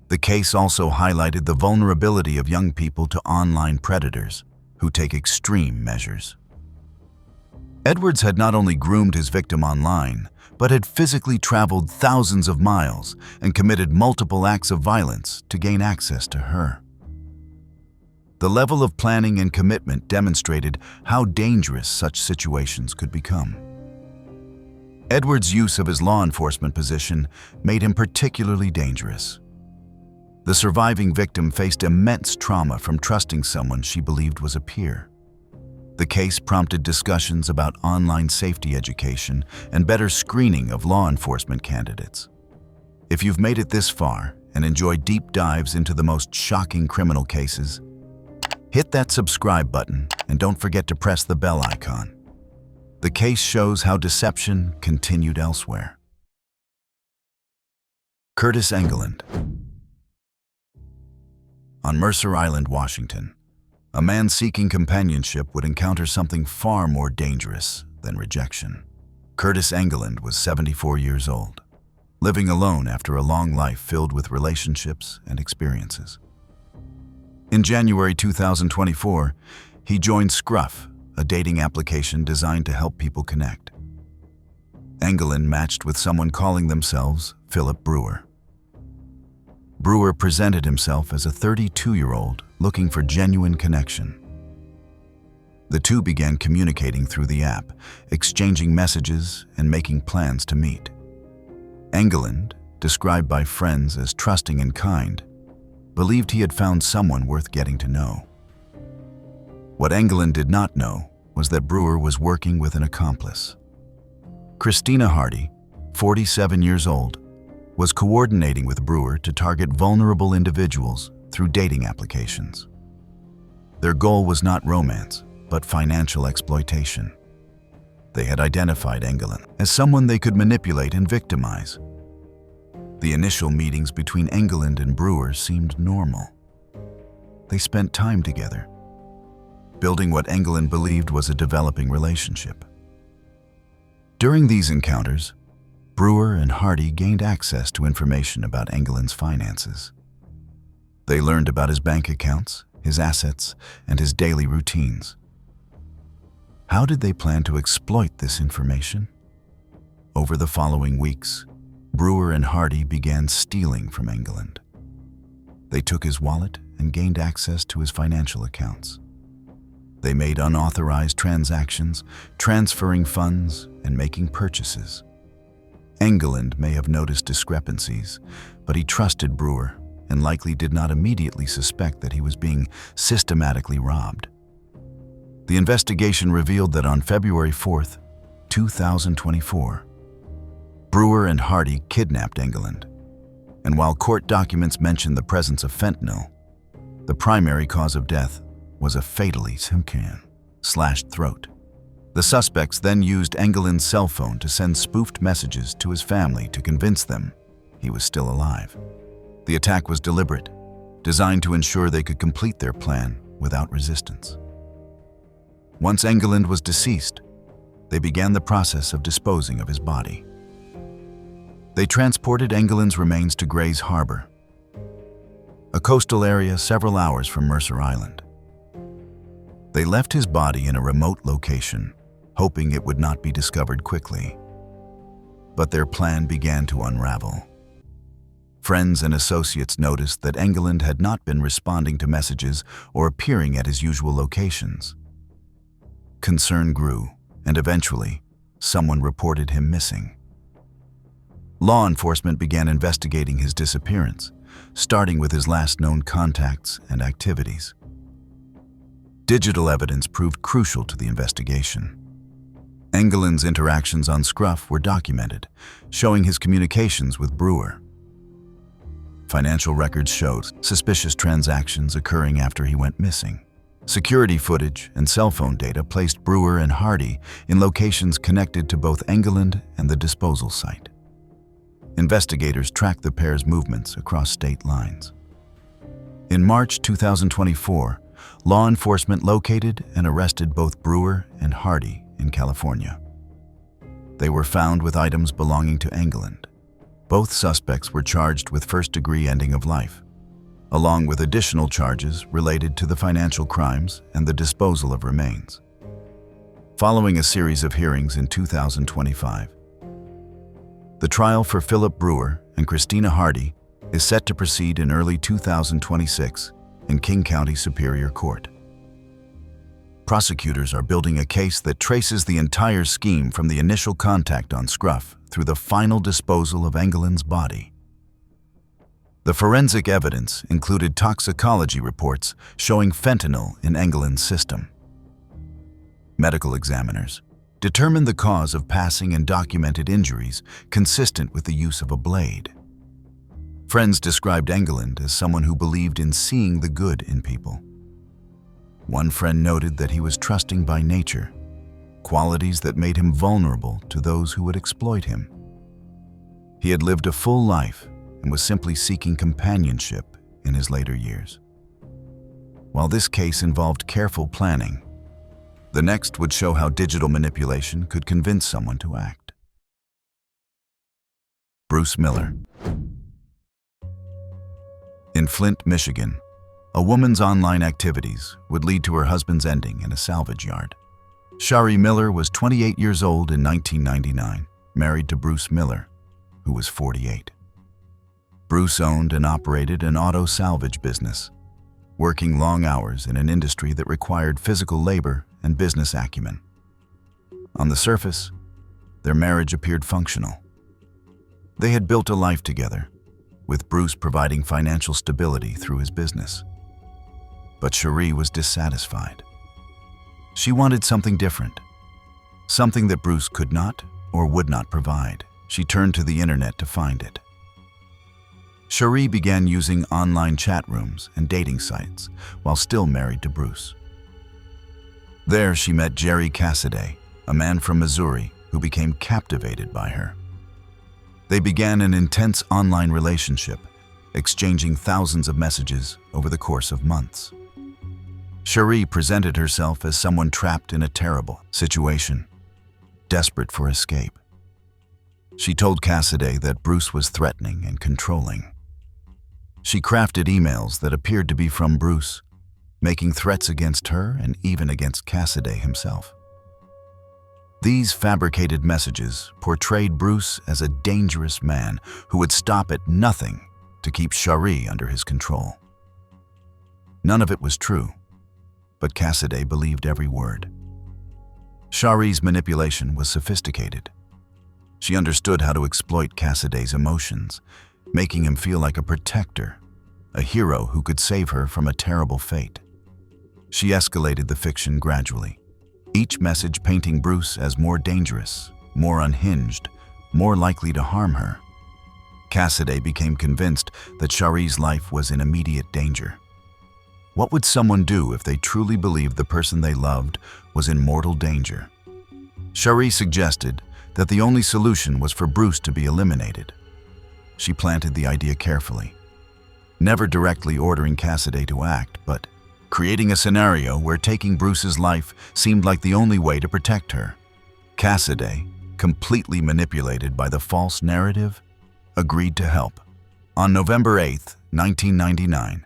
The case also highlighted the vulnerability of young people to online predators who take extreme measures. Edwards had not only groomed his victim online, but had physically traveled thousands of miles and committed multiple acts of violence to gain access to her. The level of planning and commitment demonstrated how dangerous such situations could become. Edwards' use of his law enforcement position made him particularly dangerous. The surviving victim faced immense trauma from trusting someone she believed was a peer. The case prompted discussions about online safety education and better screening of law enforcement candidates. If you've made it this far and enjoy deep dives into the most shocking criminal cases, hit that subscribe button and don't forget to press the bell icon. The case shows how deception continued elsewhere. Curtis Engeland. On Mercer Island, Washington, a man seeking companionship would encounter something far more dangerous than rejection. Curtis Engeland was 74 years old, living alone after a long life filled with relationships and experiences. In January 2024, he joined Scruff, a dating application designed to help people connect. Engeland matched with someone calling themselves Philip Brewer. Brewer presented himself as a 32-year-old looking for genuine connection. The two began communicating through the app, exchanging messages and making plans to meet. Engeland, described by friends as trusting and kind, believed he had found someone worth getting to know. What Engeland did not know was that Brewer was working with an accomplice. Christina Hardy, 47 years old, was coordinating with Brewer to target vulnerable individuals through dating applications. Their goal was not romance, but financial exploitation. They had identified Engeland as someone they could manipulate and victimize. The initial meetings between Engeland and Brewer seemed normal. They spent time together, building what Engeland believed was a developing relationship. During these encounters, Brewer and Hardy gained access to information about Engeland's finances. They learned about his bank accounts, his assets, and his daily routines. How did they plan to exploit this information? Over the following weeks, Brewer and Hardy began stealing from Engeland. They took his wallet and gained access to his financial accounts. They made unauthorized transactions, transferring funds and making purchases. Engeland may have noticed discrepancies, but he trusted Brewer and likely did not immediately suspect that he was being systematically robbed. The investigation revealed that on February 4th, 2024, Brewer and Hardy kidnapped Engeland, and while court documents mentioned the presence of fentanyl, the primary cause of death was a fatally slashed throat. The suspects then used Engeland's cell phone to send spoofed messages to his family to convince them he was still alive. The attack was deliberate, designed to ensure they could complete their plan without resistance. Once Engeland was deceased, they began the process of disposing of his body. They transported Engeland's remains to Grays Harbor, a coastal area several hours from Mercer Island. They left his body in a remote location, hoping it would not be discovered quickly. But their plan began to unravel. Friends and associates noticed that Engeland had not been responding to messages or appearing at his usual locations. Concern grew, and eventually, someone reported him missing. Law enforcement began investigating his disappearance, starting with his last known contacts and activities. Digital evidence proved crucial to the investigation. Engeland's interactions on Scruff were documented, showing his communications with Brewer. Financial records showed suspicious transactions occurring after he went missing. Security footage and cell phone data placed Brewer and Hardy in locations connected to both England and the disposal site. Investigators tracked the pair's movements across state lines. In March 2024, law enforcement located and arrested both Brewer and Hardy in California. They were found with items belonging to England. Both suspects were charged with first-degree ending of life, along with additional charges related to the financial crimes and the disposal of remains. Following a series of hearings in 2025, the trial for Philip Brewer and Christina Hardy is set to proceed in early 2026 in King County Superior Court. Prosecutors are building a case that traces the entire scheme from the initial contact on Scruff through the final disposal of Engeland's body. The forensic evidence included toxicology reports showing fentanyl in Engeland's system. Medical examiners determined the cause of passing and documented injuries consistent with the use of a blade. Friends described Engeland as someone who believed in seeing the good in people. One friend noted that he was trusting by nature, qualities that made him vulnerable to those who would exploit him. He had lived a full life and was simply seeking companionship in his later years. While this case involved careful planning, the next would show how digital manipulation could convince someone to act. Bruce Miller. In Flint, Michigan, a woman's online activities would lead to her husband's ending in a salvage yard. Shari Miller was 28 years old in 1999, married to Bruce Miller, who was 48. Bruce owned and operated an auto salvage business, working long hours in an industry that required physical labor and business acumen. On the surface, their marriage appeared functional. They had built a life together, with Bruce providing financial stability through his business. But Shari was dissatisfied. She wanted something different, something that Bruce could not or would not provide. She turned to the internet to find it. Shari began using online chat rooms and dating sites while still married to Bruce. There she met Jerry Cassidy, a man from Missouri who became captivated by her. They began an intense online relationship, exchanging thousands of messages over the course of months. Shari presented herself as someone trapped in a terrible situation, desperate for escape. She told Cassidy that Bruce was threatening and controlling. She crafted emails that appeared to be from Bruce, making threats against her and even against Cassidy himself. These fabricated messages portrayed Bruce as a dangerous man who would stop at nothing to keep Shari under his control. None of it was true, but Cassidy believed every word. Shari's manipulation was sophisticated. She understood how to exploit Cassidy's emotions, making him feel like a protector, a hero who could save her from a terrible fate. She escalated the fiction gradually, each message painting Bruce as more dangerous, more unhinged, more likely to harm her. Cassidy became convinced that Shari's life was in immediate danger. What would someone do if they truly believed the person they loved was in mortal danger? Shari suggested that the only solution was for Bruce to be eliminated. She planted the idea carefully, never directly ordering Cassidy to act, but creating a scenario where taking Bruce's life seemed like the only way to protect her. Cassidy, completely manipulated by the false narrative, agreed to help. On November 8, 1999,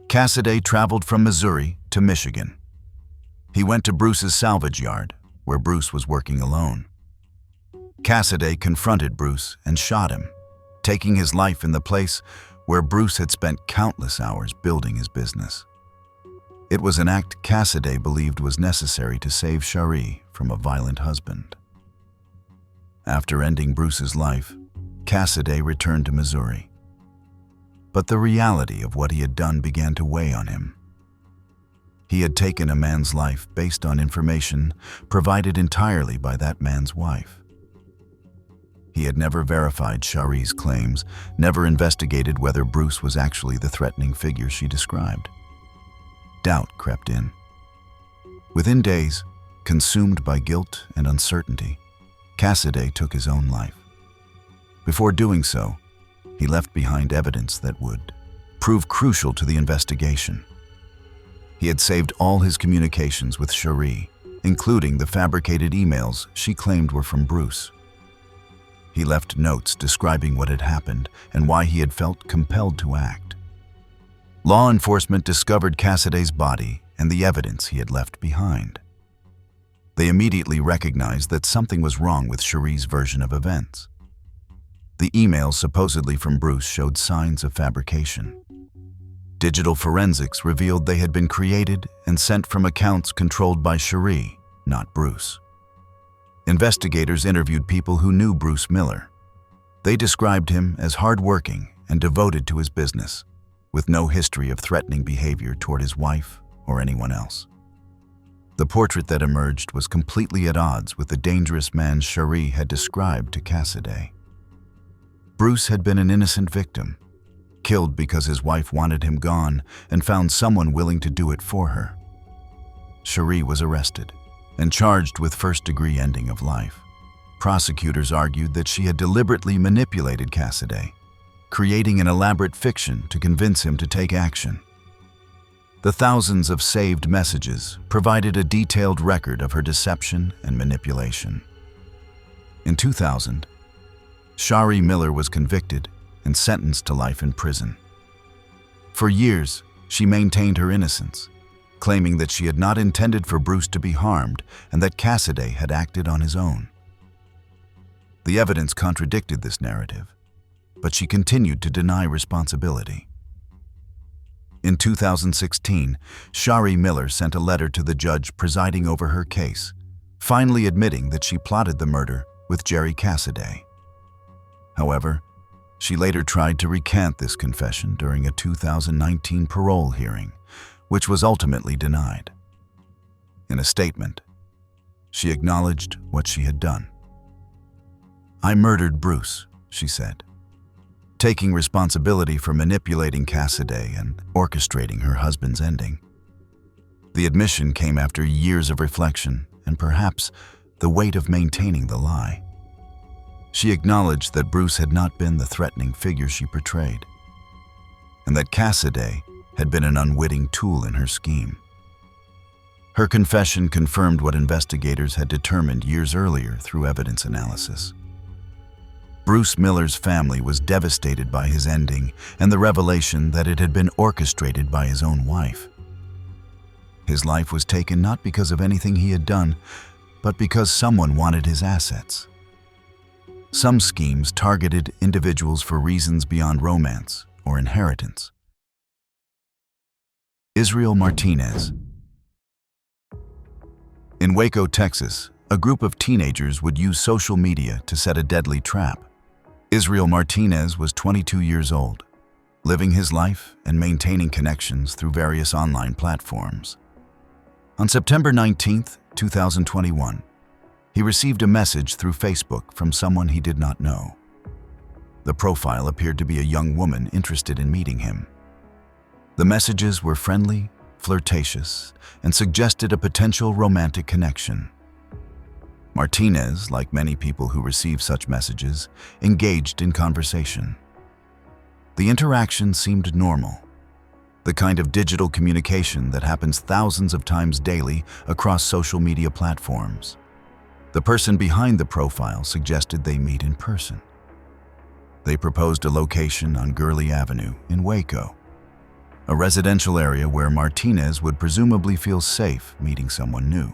Cassidy traveled from Missouri to Michigan. He went to Bruce's salvage yard, where Bruce was working alone. Cassidy confronted Bruce and shot him, taking his life in the place where Bruce had spent countless hours building his business. It was an act Cassidy believed was necessary to save Shari from a violent husband. After ending Bruce's life, Cassidy returned to Missouri. But the reality of what he had done began to weigh on him. He had taken a man's life based on information provided entirely by that man's wife. He had never verified Shari's claims, never investigated whether Bruce was actually the threatening figure she described. Doubt crept in. Within days, consumed by guilt and uncertainty, Cassidy took his own life. Before doing so, he left behind evidence that would prove crucial to the investigation. He had saved all his communications with Cherie, including the fabricated emails she claimed were from Bruce. He left notes describing what had happened and why he had felt compelled to act. Law enforcement discovered Cassidy's body and the evidence he had left behind. They immediately recognized that something was wrong with Cherie's version of events. The emails supposedly from Bruce showed signs of fabrication. Digital forensics revealed they had been created and sent from accounts controlled by Cherie, not Bruce. Investigators interviewed people who knew Bruce Miller. They described him as hardworking and devoted to his business, with no history of threatening behavior toward his wife or anyone else. The portrait that emerged was completely at odds with the dangerous man Cherie had described to Cassidy. Bruce had been an innocent victim, killed because his wife wanted him gone and found someone willing to do it for her. Cherie was arrested and charged with first-degree ending of life. Prosecutors argued that she had deliberately manipulated Cassidy, creating an elaborate fiction to convince him to take action. The thousands of saved messages provided a detailed record of her deception and manipulation. In 2000, Cherie Miller was convicted and sentenced to life in prison. For years, she maintained her innocence, claiming that she had not intended for Bruce to be harmed and that Cassidy had acted on his own. The evidence contradicted this narrative, but she continued to deny responsibility. In 2016, Cherie Miller sent a letter to the judge presiding over her case, finally admitting that she plotted the murder with Jerry Cassidy. However, she later tried to recant this confession during a 2019 parole hearing, which was ultimately denied. In a statement, she acknowledged what she had done. "I murdered Bruce," she said, taking responsibility for manipulating Cassidy and orchestrating her husband's ending. The admission came after years of reflection and perhaps the weight of maintaining the lie. She acknowledged that Bruce had not been the threatening figure she portrayed, and that Cassidy had been an unwitting tool in her scheme. Her confession confirmed what investigators had determined years earlier through evidence analysis. Bruce Miller's family was devastated by his ending and the revelation that it had been orchestrated by his own wife. His life was taken not because of anything he had done, but because someone wanted his assets. Some schemes targeted individuals for reasons beyond romance or inheritance. Israel Martinez. In Waco, Texas, a group of teenagers would use social media to set a deadly trap. Israel Martinez was 22 years old, living his life and maintaining connections through various online platforms. On September 19, 2021, he received a message through Facebook from someone he did not know. The profile appeared to be a young woman interested in meeting him. The messages were friendly, flirtatious, and suggested a potential romantic connection. Martinez, like many people who receive such messages, engaged in conversation. The interaction seemed normal, the kind of digital communication that happens thousands of times daily across social media platforms. The person behind the profile suggested they meet in person. They proposed a location on Gurley Avenue in Waco, a residential area where Martinez would presumably feel safe meeting someone new.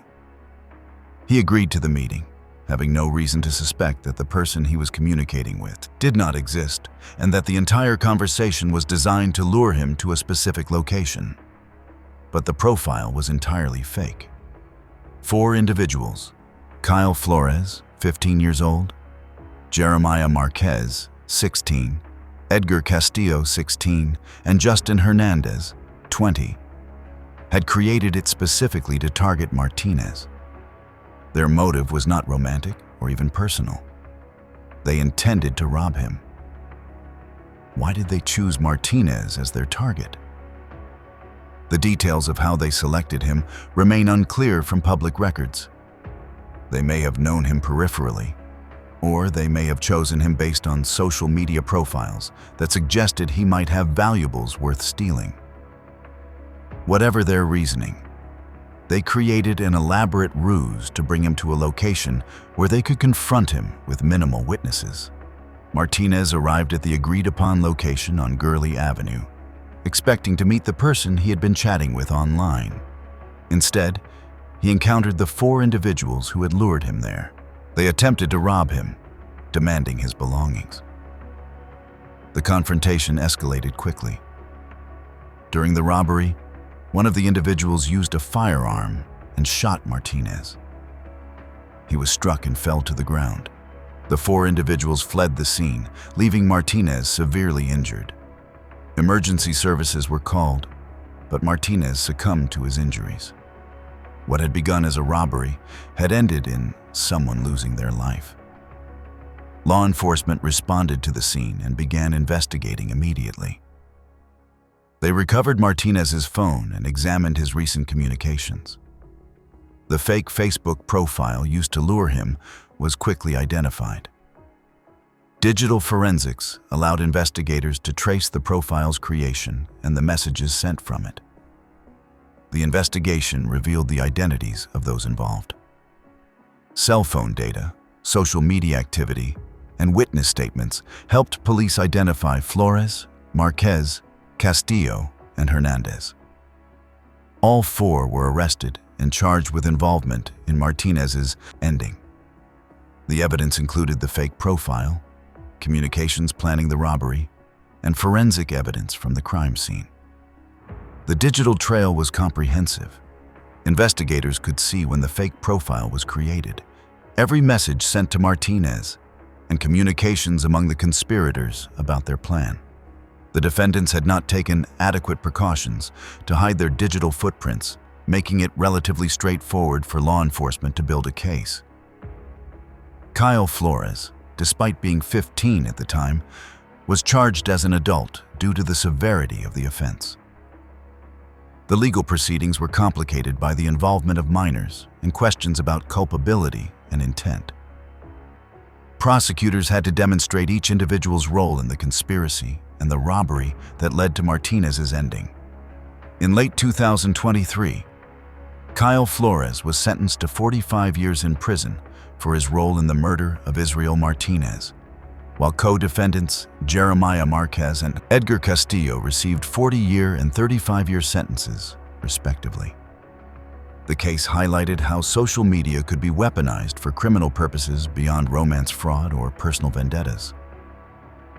He agreed to the meeting, having no reason to suspect that the person he was communicating with did not exist and that the entire conversation was designed to lure him to a specific location. But the profile was entirely fake. 4 individuals: Kyle Flores, 15 years old, Jeremiah Marquez, 16, Edgar Castillo, 16, and Justin Hernandez, 20, had created it specifically to target Martinez. Their motive was not romantic or even personal. They intended to rob him. Why did they choose Martinez as their target? The details of how they selected him remain unclear from public records. They may have known him peripherally, or they may have chosen him based on social media profiles that suggested he might have valuables worth stealing. Whatever their reasoning, they created an elaborate ruse to bring him to a location where they could confront him with minimal witnesses. Martinez arrived at the agreed-upon location on Gurley Avenue, expecting to meet the person he had been chatting with online. Instead, he encountered the 4 individuals who had lured him there. They attempted to rob him, demanding his belongings. The confrontation escalated quickly. During the robbery, one of the individuals used a firearm and shot Martinez. He was struck and fell to the ground. The 4 individuals fled the scene, leaving Martinez severely injured. Emergency services were called, but Martinez succumbed to his injuries. What had begun as a robbery had ended in someone losing their life. Law enforcement responded to the scene and began investigating immediately. They recovered Martinez's phone and examined his recent communications. The fake Facebook profile used to lure him was quickly identified. Digital forensics allowed investigators to trace the profile's creation and the messages sent from it. The investigation revealed the identities of those involved. Cell phone data, social media activity, and witness statements helped police identify Flores, Marquez, Castillo, and Hernandez. All 4 were arrested and charged with involvement in Martinez's ending. The evidence included the fake profile, communications planning the robbery, and forensic evidence from the crime scene. The digital trail was comprehensive. Investigators could see when the fake profile was created, every message sent to Martinez, and communications among the conspirators about their plan. The defendants had not taken adequate precautions to hide their digital footprints, making it relatively straightforward for law enforcement to build a case. Kyle Flores, despite being 15 at the time, was charged as an adult due to the severity of the offense. The legal proceedings were complicated by the involvement of minors and questions about culpability and intent. Prosecutors had to demonstrate each individual's role in the conspiracy and the robbery that led to Martinez's ending. In late 2023, Kyle Flores was sentenced to 45 years in prison for his role in the murder of Israel Martinez, while co-defendants Jeremiah Marquez and Edgar Castillo received 40-year and 35-year sentences, respectively. The case highlighted how social media could be weaponized for criminal purposes beyond romance fraud or personal vendettas.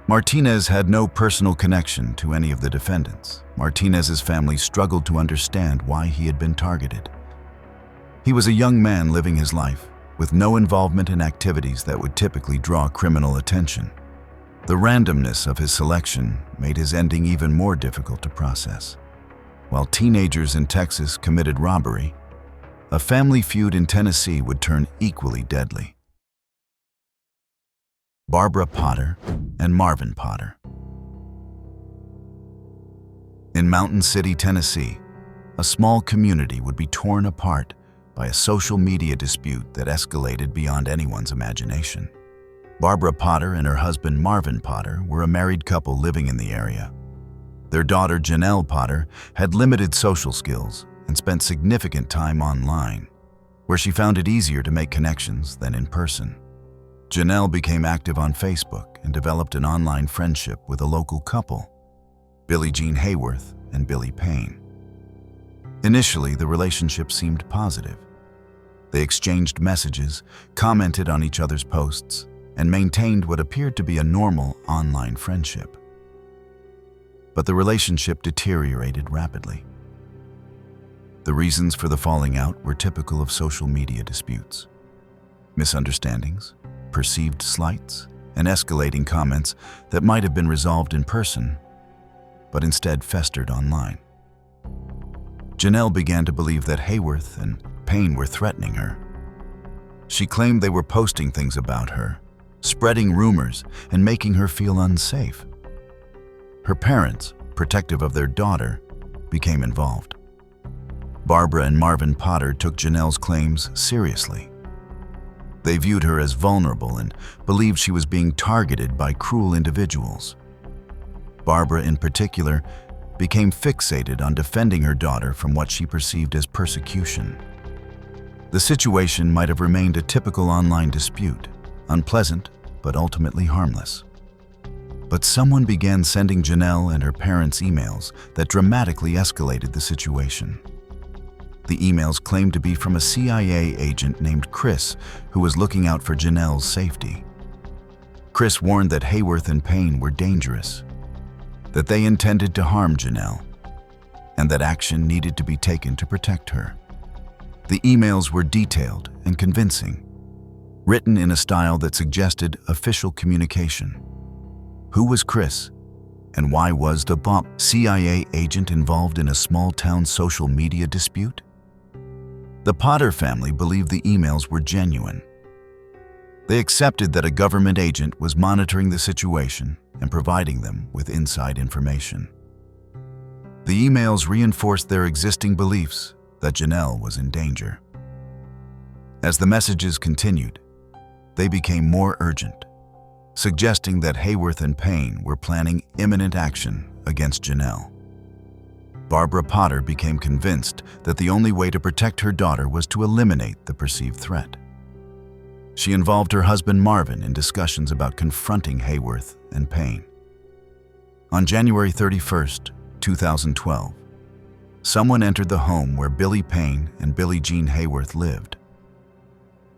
Martinez had no personal connection to any of the defendants. Martinez's family struggled to understand why he had been targeted. He was a young man living his life, with no involvement in activities that would typically draw criminal attention. The randomness of his selection made his ending even more difficult to process. While teenagers in Texas committed robbery, a family feud in Tennessee would turn equally deadly. Barbara Potter and Marvin Potter. In Mountain City, Tennessee, a small community would be torn apart by a social media dispute that escalated beyond anyone's imagination. Barbara Potter and her husband Marvin Potter were a married couple living in the area. Their daughter Janelle Potter had limited social skills and spent significant time online, where she found it easier to make connections than in person. Janelle became active on Facebook and developed an online friendship with a local couple, Billie Jean Hayworth and Billy Payne. Initially, the relationship seemed positive. They exchanged messages, commented on each other's posts, and maintained what appeared to be a normal online friendship. But the relationship deteriorated rapidly. The reasons for the falling out were typical of social media disputes: misunderstandings, perceived slights, and escalating comments that might have been resolved in person, but instead festered online. Janelle began to believe that Hayworth and Payne were threatening her. She claimed they were posting things about her, spreading rumors, and making her feel unsafe. Her parents, protective of their daughter, became involved. Barbara and Marvin Potter took Janelle's claims seriously. They viewed her as vulnerable and believed she was being targeted by cruel individuals. Barbara, in particular, became fixated on defending her daughter from what she perceived as persecution. The situation might have remained a typical online dispute, unpleasant but ultimately harmless. But someone began sending Janelle and her parents emails that dramatically escalated the situation. The emails claimed to be from a CIA agent named Chris, who was looking out for Janelle's safety. Chris warned that Hayworth and Payne were dangerous, that they intended to harm Janelle, and that action needed to be taken to protect her. The emails were detailed and convincing, written in a style that suggested official communication. Who was Chris, and why was the CIA agent involved in a small-town social media dispute? The Potter family believed the emails were genuine. They accepted that a government agent was monitoring the situation and providing them with inside information. The emails reinforced their existing beliefs that Janelle was in danger. As the messages continued, they became more urgent, suggesting that Hayworth and Payne were planning imminent action against Janelle. Barbara Potter became convinced that the only way to protect her daughter was to eliminate the perceived threat. She involved her husband Marvin in discussions about confronting Hayworth and Payne. On January 31st, 2012, someone entered the home where Billy Payne and Billie Jean Hayworth lived.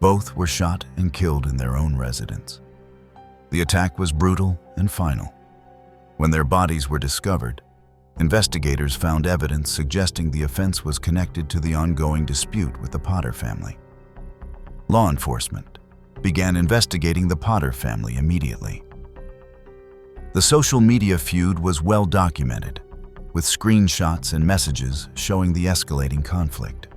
Both were shot and killed in their own residence. The attack was brutal and final. When their bodies were discovered, investigators found evidence suggesting the offense was connected to the ongoing dispute with the Potter family. Law enforcement began investigating the Potter family immediately. The social media feud was well documented, with screenshots and messages showing the escalating conflict.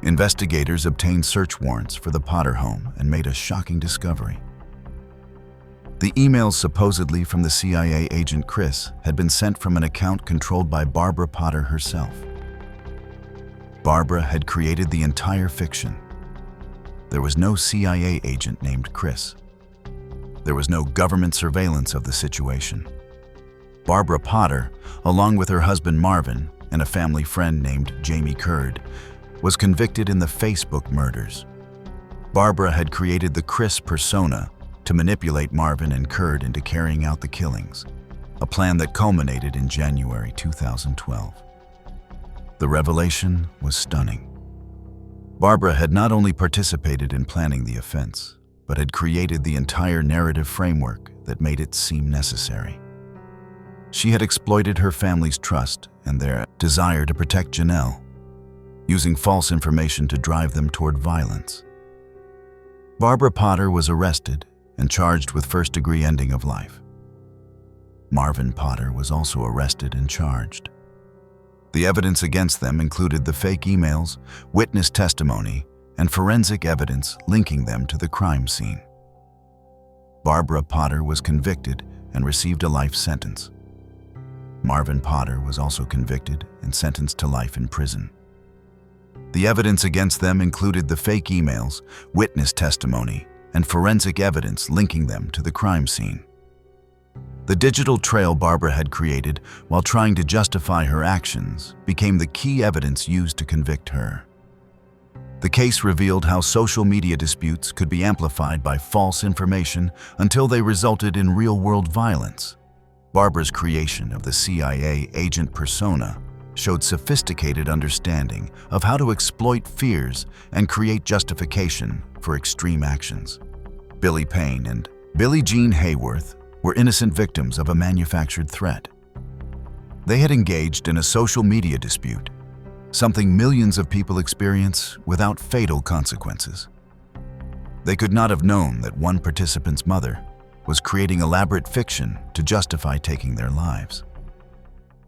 Investigators obtained search warrants for the Potter home and made a shocking discovery. The emails supposedly from the CIA agent Chris had been sent from an account controlled by Barbara Potter herself. Barbara had created the entire fiction. There was no CIA agent named Chris. There was no government surveillance of the situation. Barbara Potter, along with her husband Marvin and a family friend named Jamie Curd, was convicted in the Facebook murders. Barbara had created the Chris persona to manipulate Marvin and Curd into carrying out the killings, a plan that culminated in January 2012. The revelation was stunning. Barbara had not only participated in planning the offense, but had created the entire narrative framework that made it seem necessary. She had exploited her family's trust and their desire to protect Janelle, using false information to drive them toward violence. Barbara Potter was arrested and charged with first-degree ending of life. Marvin Potter was also arrested and charged. The evidence against them included the fake emails, witness testimony, and forensic evidence linking them to the crime scene. Barbara Potter was convicted and received a life sentence. Marvin Potter was also convicted and sentenced to life in prison. The evidence against them included the fake emails, witness testimony, and forensic evidence linking them to the crime scene. The digital trail Barbara had created while trying to justify her actions became the key evidence used to convict her. The case revealed how social media disputes could be amplified by false information until they resulted in real-world violence. Barbara's creation of the CIA agent persona showed sophisticated understanding of how to exploit fears and create justification for extreme actions. Billy Payne and Billie Jean Hayworth were innocent victims of a manufactured threat. They had engaged in a social media dispute, something millions of people experience without fatal consequences. They could not have known that one participant's mother was creating elaborate fiction to justify taking their lives.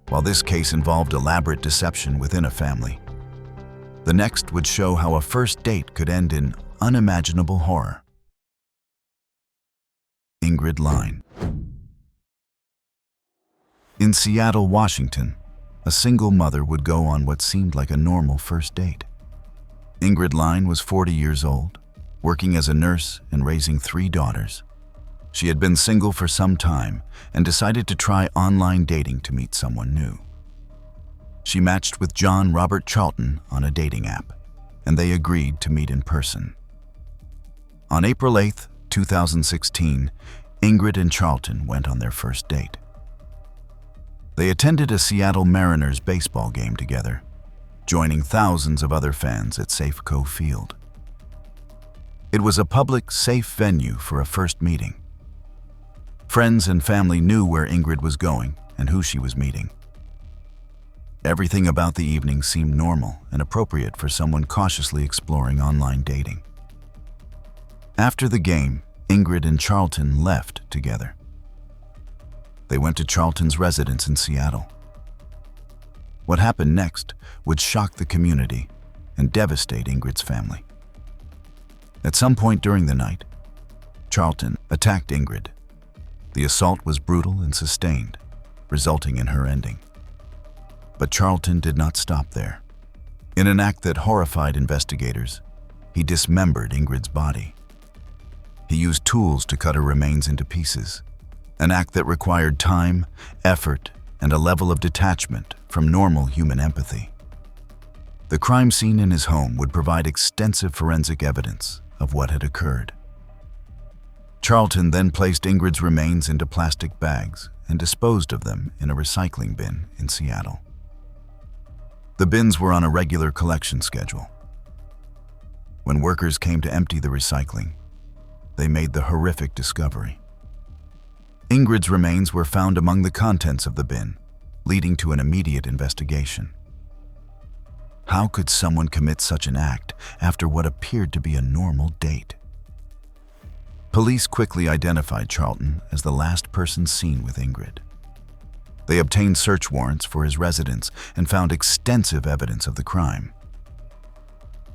While this case involved elaborate deception within a family, the next would show how a first date could end in unimaginable horror. Ingrid Line. In Seattle, Washington, a single mother would go on what seemed like a normal first date. Ingrid Line was 40 years old, working as a nurse and raising 3 daughters. She had been single for some time and decided to try online dating to meet someone new. She matched with John Robert Charlton on a dating app, and they agreed to meet in person. On April 8, 2016, Ingrid and Charlton went on their first date. They attended a Seattle Mariners baseball game together, joining thousands of other fans at Safeco Field. It was a public, safe venue for a first meeting. Friends and family knew where Ingrid was going and who she was meeting. Everything about the evening seemed normal and appropriate for someone cautiously exploring online dating. After the game, Ingrid and Charlton left together. They went to Charlton's residence in Seattle. What happened next would shock the community and devastate Ingrid's family. At some point during the night, Charlton attacked Ingrid. The assault was brutal and sustained, resulting in her ending. But Charlton did not stop there. In an act that horrified investigators, he dismembered Ingrid's body. He used tools to cut her remains into pieces, an act that required time, effort, and a level of detachment from normal human empathy. The crime scene in his home would provide extensive forensic evidence of what had occurred. Charlton then placed Ingrid's remains into plastic bags and disposed of them in a recycling bin in Seattle. The bins were on a regular collection schedule. When workers came to empty the recycling, they made the horrific discovery. Ingrid's remains were found among the contents of the bin, leading to an immediate investigation. How could someone commit such an act after what appeared to be a normal date? Police quickly identified Charlton as the last person seen with Ingrid. They obtained search warrants for his residence and found extensive evidence of the crime.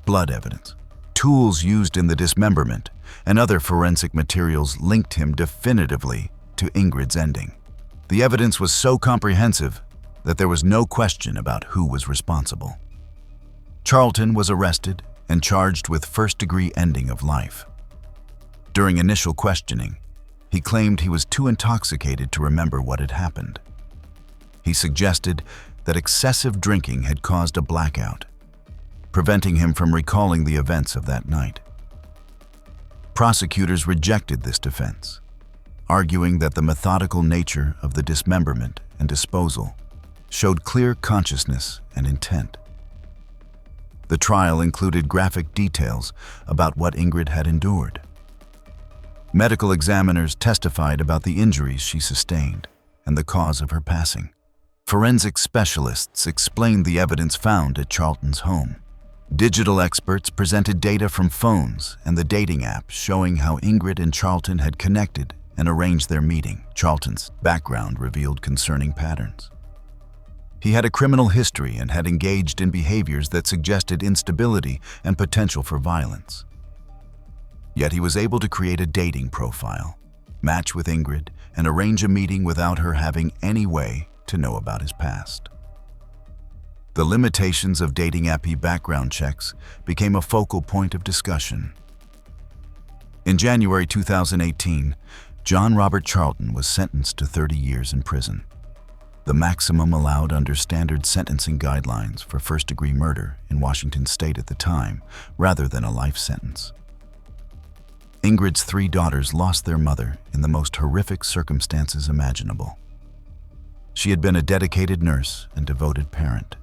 Blood evidence, tools used in the dismemberment, and other forensic materials linked him definitively to Ingrid's ending. The evidence was so comprehensive that there was no question about who was responsible. Charlton was arrested and charged with first-degree ending of life. During initial questioning, he claimed he was too intoxicated to remember what had happened. He suggested that excessive drinking had caused a blackout, preventing him from recalling the events of that night. Prosecutors rejected this defense, arguing that the methodical nature of the dismemberment and disposal showed clear consciousness and intent. The trial included graphic details about what Ingrid had endured. Medical examiners testified about the injuries she sustained and the cause of her passing. Forensic specialists explained the evidence found at Charlton's home. Digital experts presented data from phones and the dating app showing how Ingrid and Charlton had connected and arranged their meeting. Charlton's background revealed concerning patterns. He had a criminal history and had engaged in behaviors that suggested instability and potential for violence. Yet he was able to create a dating profile, match with Ingrid, and arrange a meeting without her having any way to know about his past. The limitations of dating app background checks became a focal point of discussion. In January 2018, John Robert Charlton was sentenced to 30 years in prison, the maximum allowed under standard sentencing guidelines for first-degree murder in Washington state at the time, rather than a life sentence. Ingrid's 3 daughters lost their mother in the most horrific circumstances imaginable. She had been a dedicated nurse and devoted parent.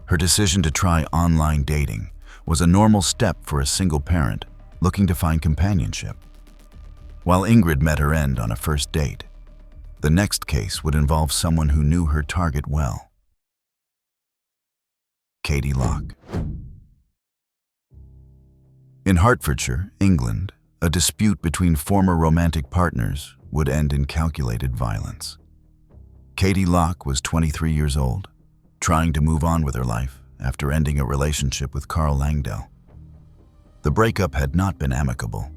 Her decision to try online dating was a normal step for a single parent looking to find companionship. While Ingrid met her end on a first date, the next case would involve someone who knew her target well. Katie Locke. In Hertfordshire, England, a dispute between former romantic partners would end in calculated violence. Katie Locke was 23 years old, trying to move on with her life after ending a relationship with Carl Langdell. The breakup had not been amicable.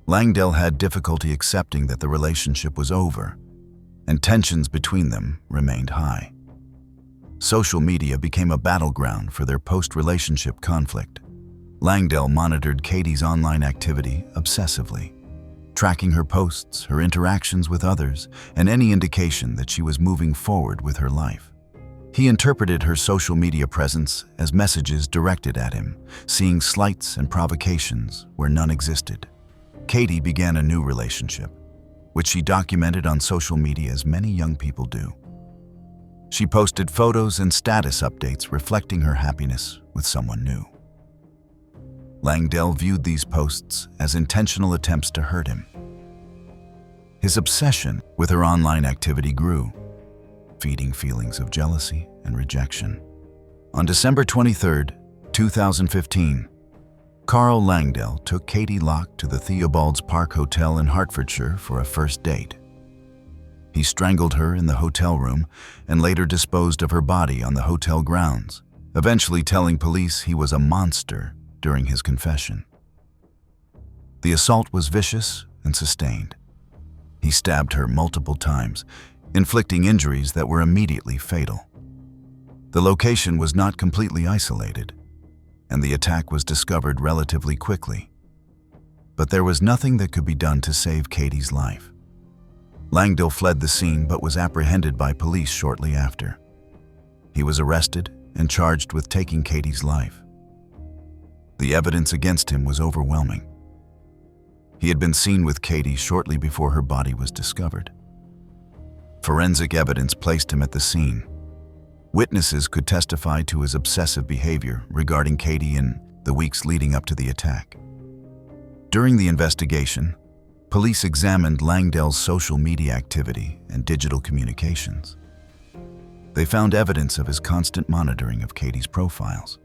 Langdell had difficulty accepting that the relationship was over, and tensions between them remained high. Social media became a battleground for their post-relationship conflict. Langdell monitored Katie's online activity obsessively, tracking her posts, her interactions with others, and any indication that she was moving forward with her life. He interpreted her social media presence as messages directed at him, seeing slights and provocations where none existed. Katie began a new relationship, which she documented on social media as many young people do. She posted photos and status updates reflecting her happiness with someone new. Langdell viewed these posts as intentional attempts to hurt him. His obsession with her online activity grew, feeding feelings of jealousy and rejection. On December 23, 2015, Carl Langdell took Katie Locke to the Theobald's Park Hotel in Hertfordshire for a first date. He strangled her in the hotel room and later disposed of her body on the hotel grounds, eventually telling police he was a monster during his confession. The assault was vicious and sustained. He stabbed her multiple times, inflicting injuries that were immediately fatal. The location was not completely isolated, and the attack was discovered relatively quickly. But there was nothing that could be done to save Katie's life. Langdell fled the scene but was apprehended by police shortly after. He was arrested and charged with taking Katie's life. The evidence against him was overwhelming. He had been seen with Katie shortly before her body was discovered. Forensic evidence placed him at the scene. Witnesses could testify to his obsessive behavior regarding Katie in the weeks leading up to the attack. During the investigation, police examined Langdell's social media activity and digital communications. They found evidence of his constant monitoring of Katie's profiles.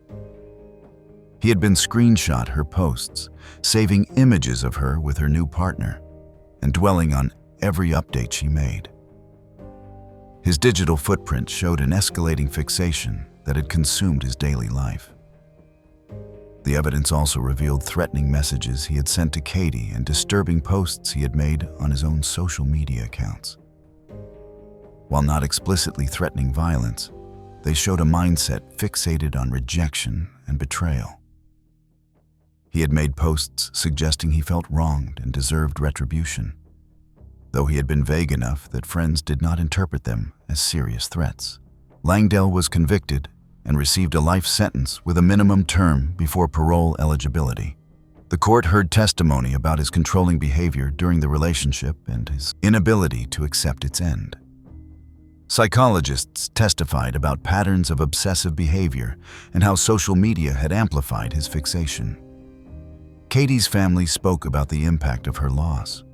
He had been screenshot her posts, saving images of her with her new partner, and dwelling on every update she made. His digital footprint showed an escalating fixation that had consumed his daily life. The evidence also revealed threatening messages he had sent to Katie and disturbing posts he had made on his own social media accounts. While not explicitly threatening violence, they showed a mindset fixated on rejection and betrayal. He had made posts suggesting he felt wronged and deserved retribution, though he had been vague enough that friends did not interpret them as serious threats. Langdell was convicted and received a life sentence with a minimum term before parole eligibility. The court heard testimony about his controlling behavior during the relationship and his inability to accept its end. Psychologists testified about patterns of obsessive behavior and how social media had amplified his fixation. Katie's family spoke about the impact of her loss.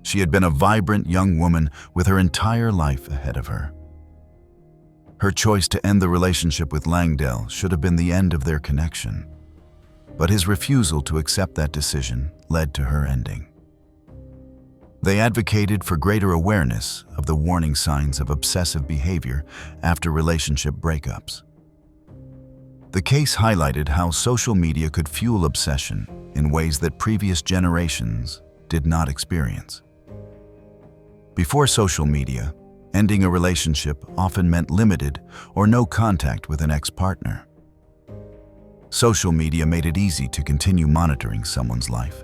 She had been a vibrant young woman with her entire life ahead of her. Her choice to end the relationship with Langdell should have been the end of their connection, but his refusal to accept that decision led to her ending. They advocated for greater awareness of the warning signs of obsessive behavior after relationship breakups. The case highlighted how social media could fuel obsession in ways that previous generations did not experience. Before social media, ending a relationship often meant limited or no contact with an ex-partner. Social media made it easy to continue monitoring someone's life,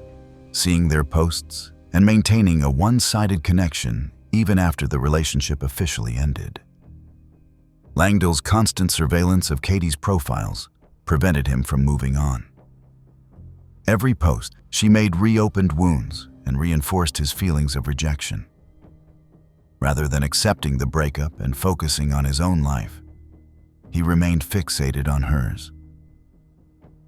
seeing their posts, and maintaining a one-sided connection even after the relationship officially ended. Langdell's constant surveillance of Katie's profiles prevented him from moving on. Every post she made reopened wounds and reinforced his feelings of rejection. Rather than accepting the breakup and focusing on his own life, he remained fixated on hers.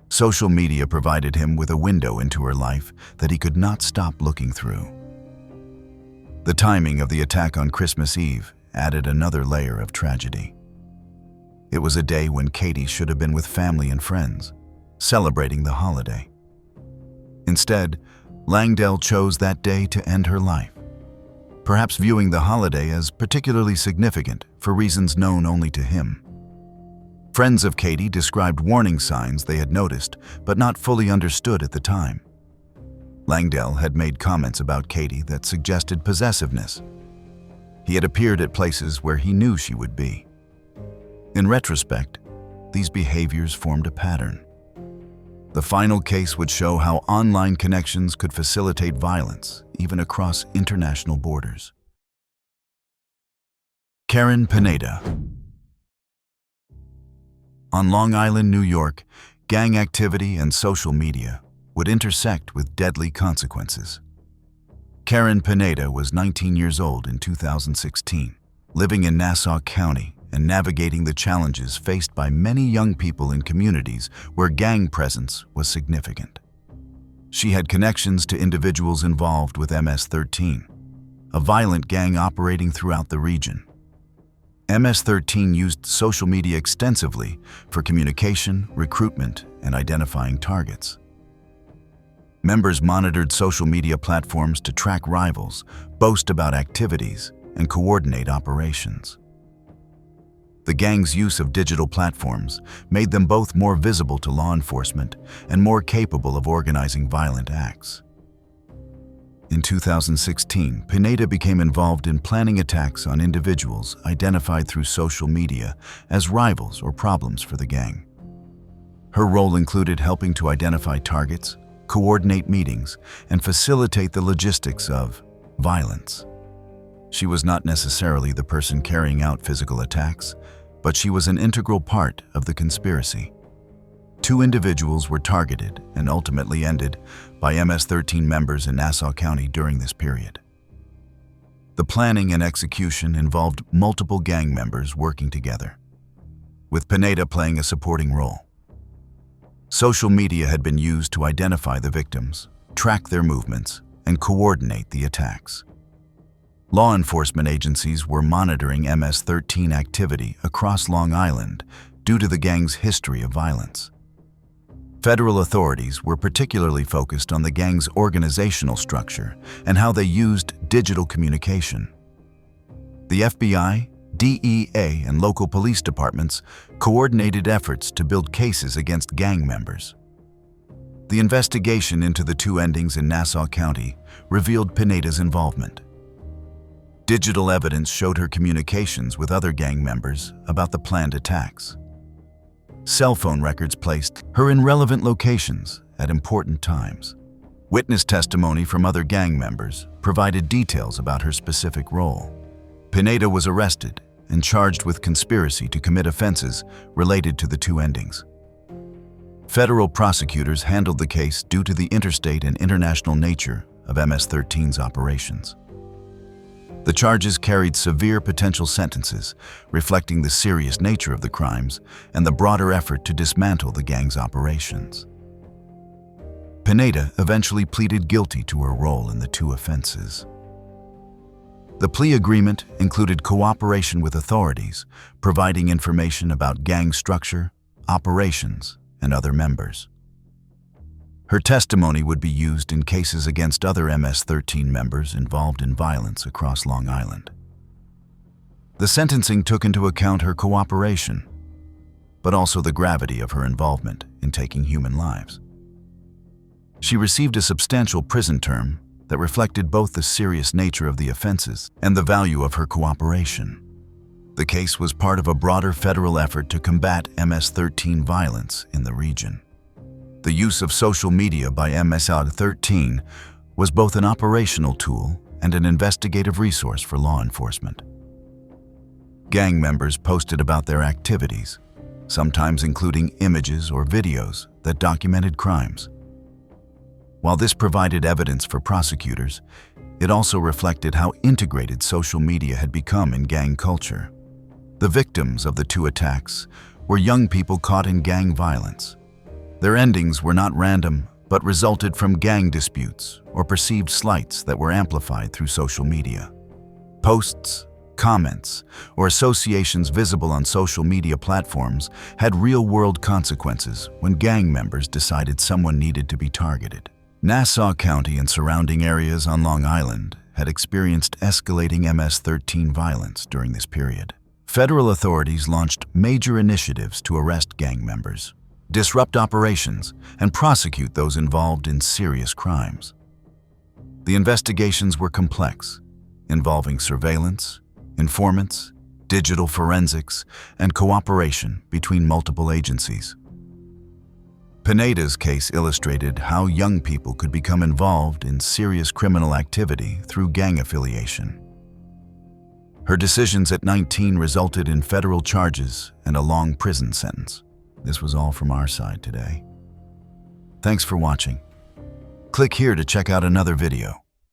Social media provided him with a window into her life that he could not stop looking through. The timing of the attack on Christmas Eve added another layer of tragedy. It was a day when Katie should have been with family and friends, celebrating the holiday. Instead, Langdell chose that day to end her life, perhaps viewing the holiday as particularly significant for reasons known only to him. Friends of Katie described warning signs they had noticed but not fully understood at the time. Langdell had made comments about Katie that suggested possessiveness. He had appeared at places where he knew she would be. In retrospect, these behaviors formed a pattern. The final case would show how online connections could facilitate violence, even across international borders. Karen Pineda. On Long Island, New York, gang activity and social media would intersect with deadly consequences. Karen Pineda was 19 years old in 2016, living in Nassau County and navigating the challenges faced by many young people in communities where gang presence was significant. She had connections to individuals involved with MS-13, a violent gang operating throughout the region. MS-13 used social media extensively for communication, recruitment, and identifying targets. Members monitored social media platforms to track rivals, boast about activities, and coordinate operations. The gang's use of digital platforms made them both more visible to law enforcement and more capable of organizing violent acts. In 2016, Pineda became involved in planning attacks on individuals identified through social media as rivals or problems for the gang. Her role included helping to identify targets, coordinate meetings, and facilitate the logistics of violence. She was not necessarily the person carrying out physical attacks, but she was an integral part of the conspiracy. 2 individuals were targeted and ultimately ended by MS-13 members in Nassau County during this period. The planning and execution involved multiple gang members working together, with Pineda playing a supporting role. Social media had been used to identify the victims, track their movements, and coordinate the attacks. Law enforcement agencies were monitoring MS-13 activity across Long Island due to the gang's history of violence. Federal authorities were particularly focused on the gang's organizational structure and how they used digital communication. The FBI, DEA, and local police departments coordinated efforts to build cases against gang members. The investigation into the 2 endings in Nassau County revealed Pineda's involvement. Digital evidence showed her communications with other gang members about the planned attacks. Cell phone records placed her in relevant locations at important times. Witness testimony from other gang members provided details about her specific role. Pineda was arrested and charged with conspiracy to commit offenses related to the 2 endings. Federal prosecutors handled the case due to the interstate and international nature of MS-13's operations. The charges carried severe potential sentences, reflecting the serious nature of the crimes and the broader effort to dismantle the gang's operations. Pineda eventually pleaded guilty to her role in the 2 offenses. The plea agreement included cooperation with authorities, providing information about gang structure, operations, and other members. Her testimony would be used in cases against other MS-13 members involved in violence across Long Island. The sentencing took into account her cooperation, but also the gravity of her involvement in taking human lives. She received a substantial prison term that reflected both the serious nature of the offenses and the value of her cooperation. The case was part of a broader federal effort to combat MS-13 violence in the region. The use of social media by MS-13 was both an operational tool and an investigative resource for law enforcement. Gang members posted about their activities, sometimes including images or videos that documented crimes. While this provided evidence for prosecutors, it also reflected how integrated social media had become in gang culture. The victims of the 2 attacks were young people caught in gang violence. Their endings were not random, but resulted from gang disputes or perceived slights that were amplified through social media. Posts, comments, or associations visible on social media platforms had real-world consequences when gang members decided someone needed to be targeted. Nassau County and surrounding areas on Long Island had experienced escalating MS-13 violence during this period. Federal authorities launched major initiatives to arrest gang members, disrupt operations, and prosecute those involved in serious crimes. The investigations were complex, involving surveillance, informants, digital forensics, and cooperation between multiple agencies. Pineda's case illustrated how young people could become involved in serious criminal activity through gang affiliation. Her decisions at 19 resulted in federal charges and a long prison sentence. This was all from our side today. Thanks for watching. Click here to check out another video.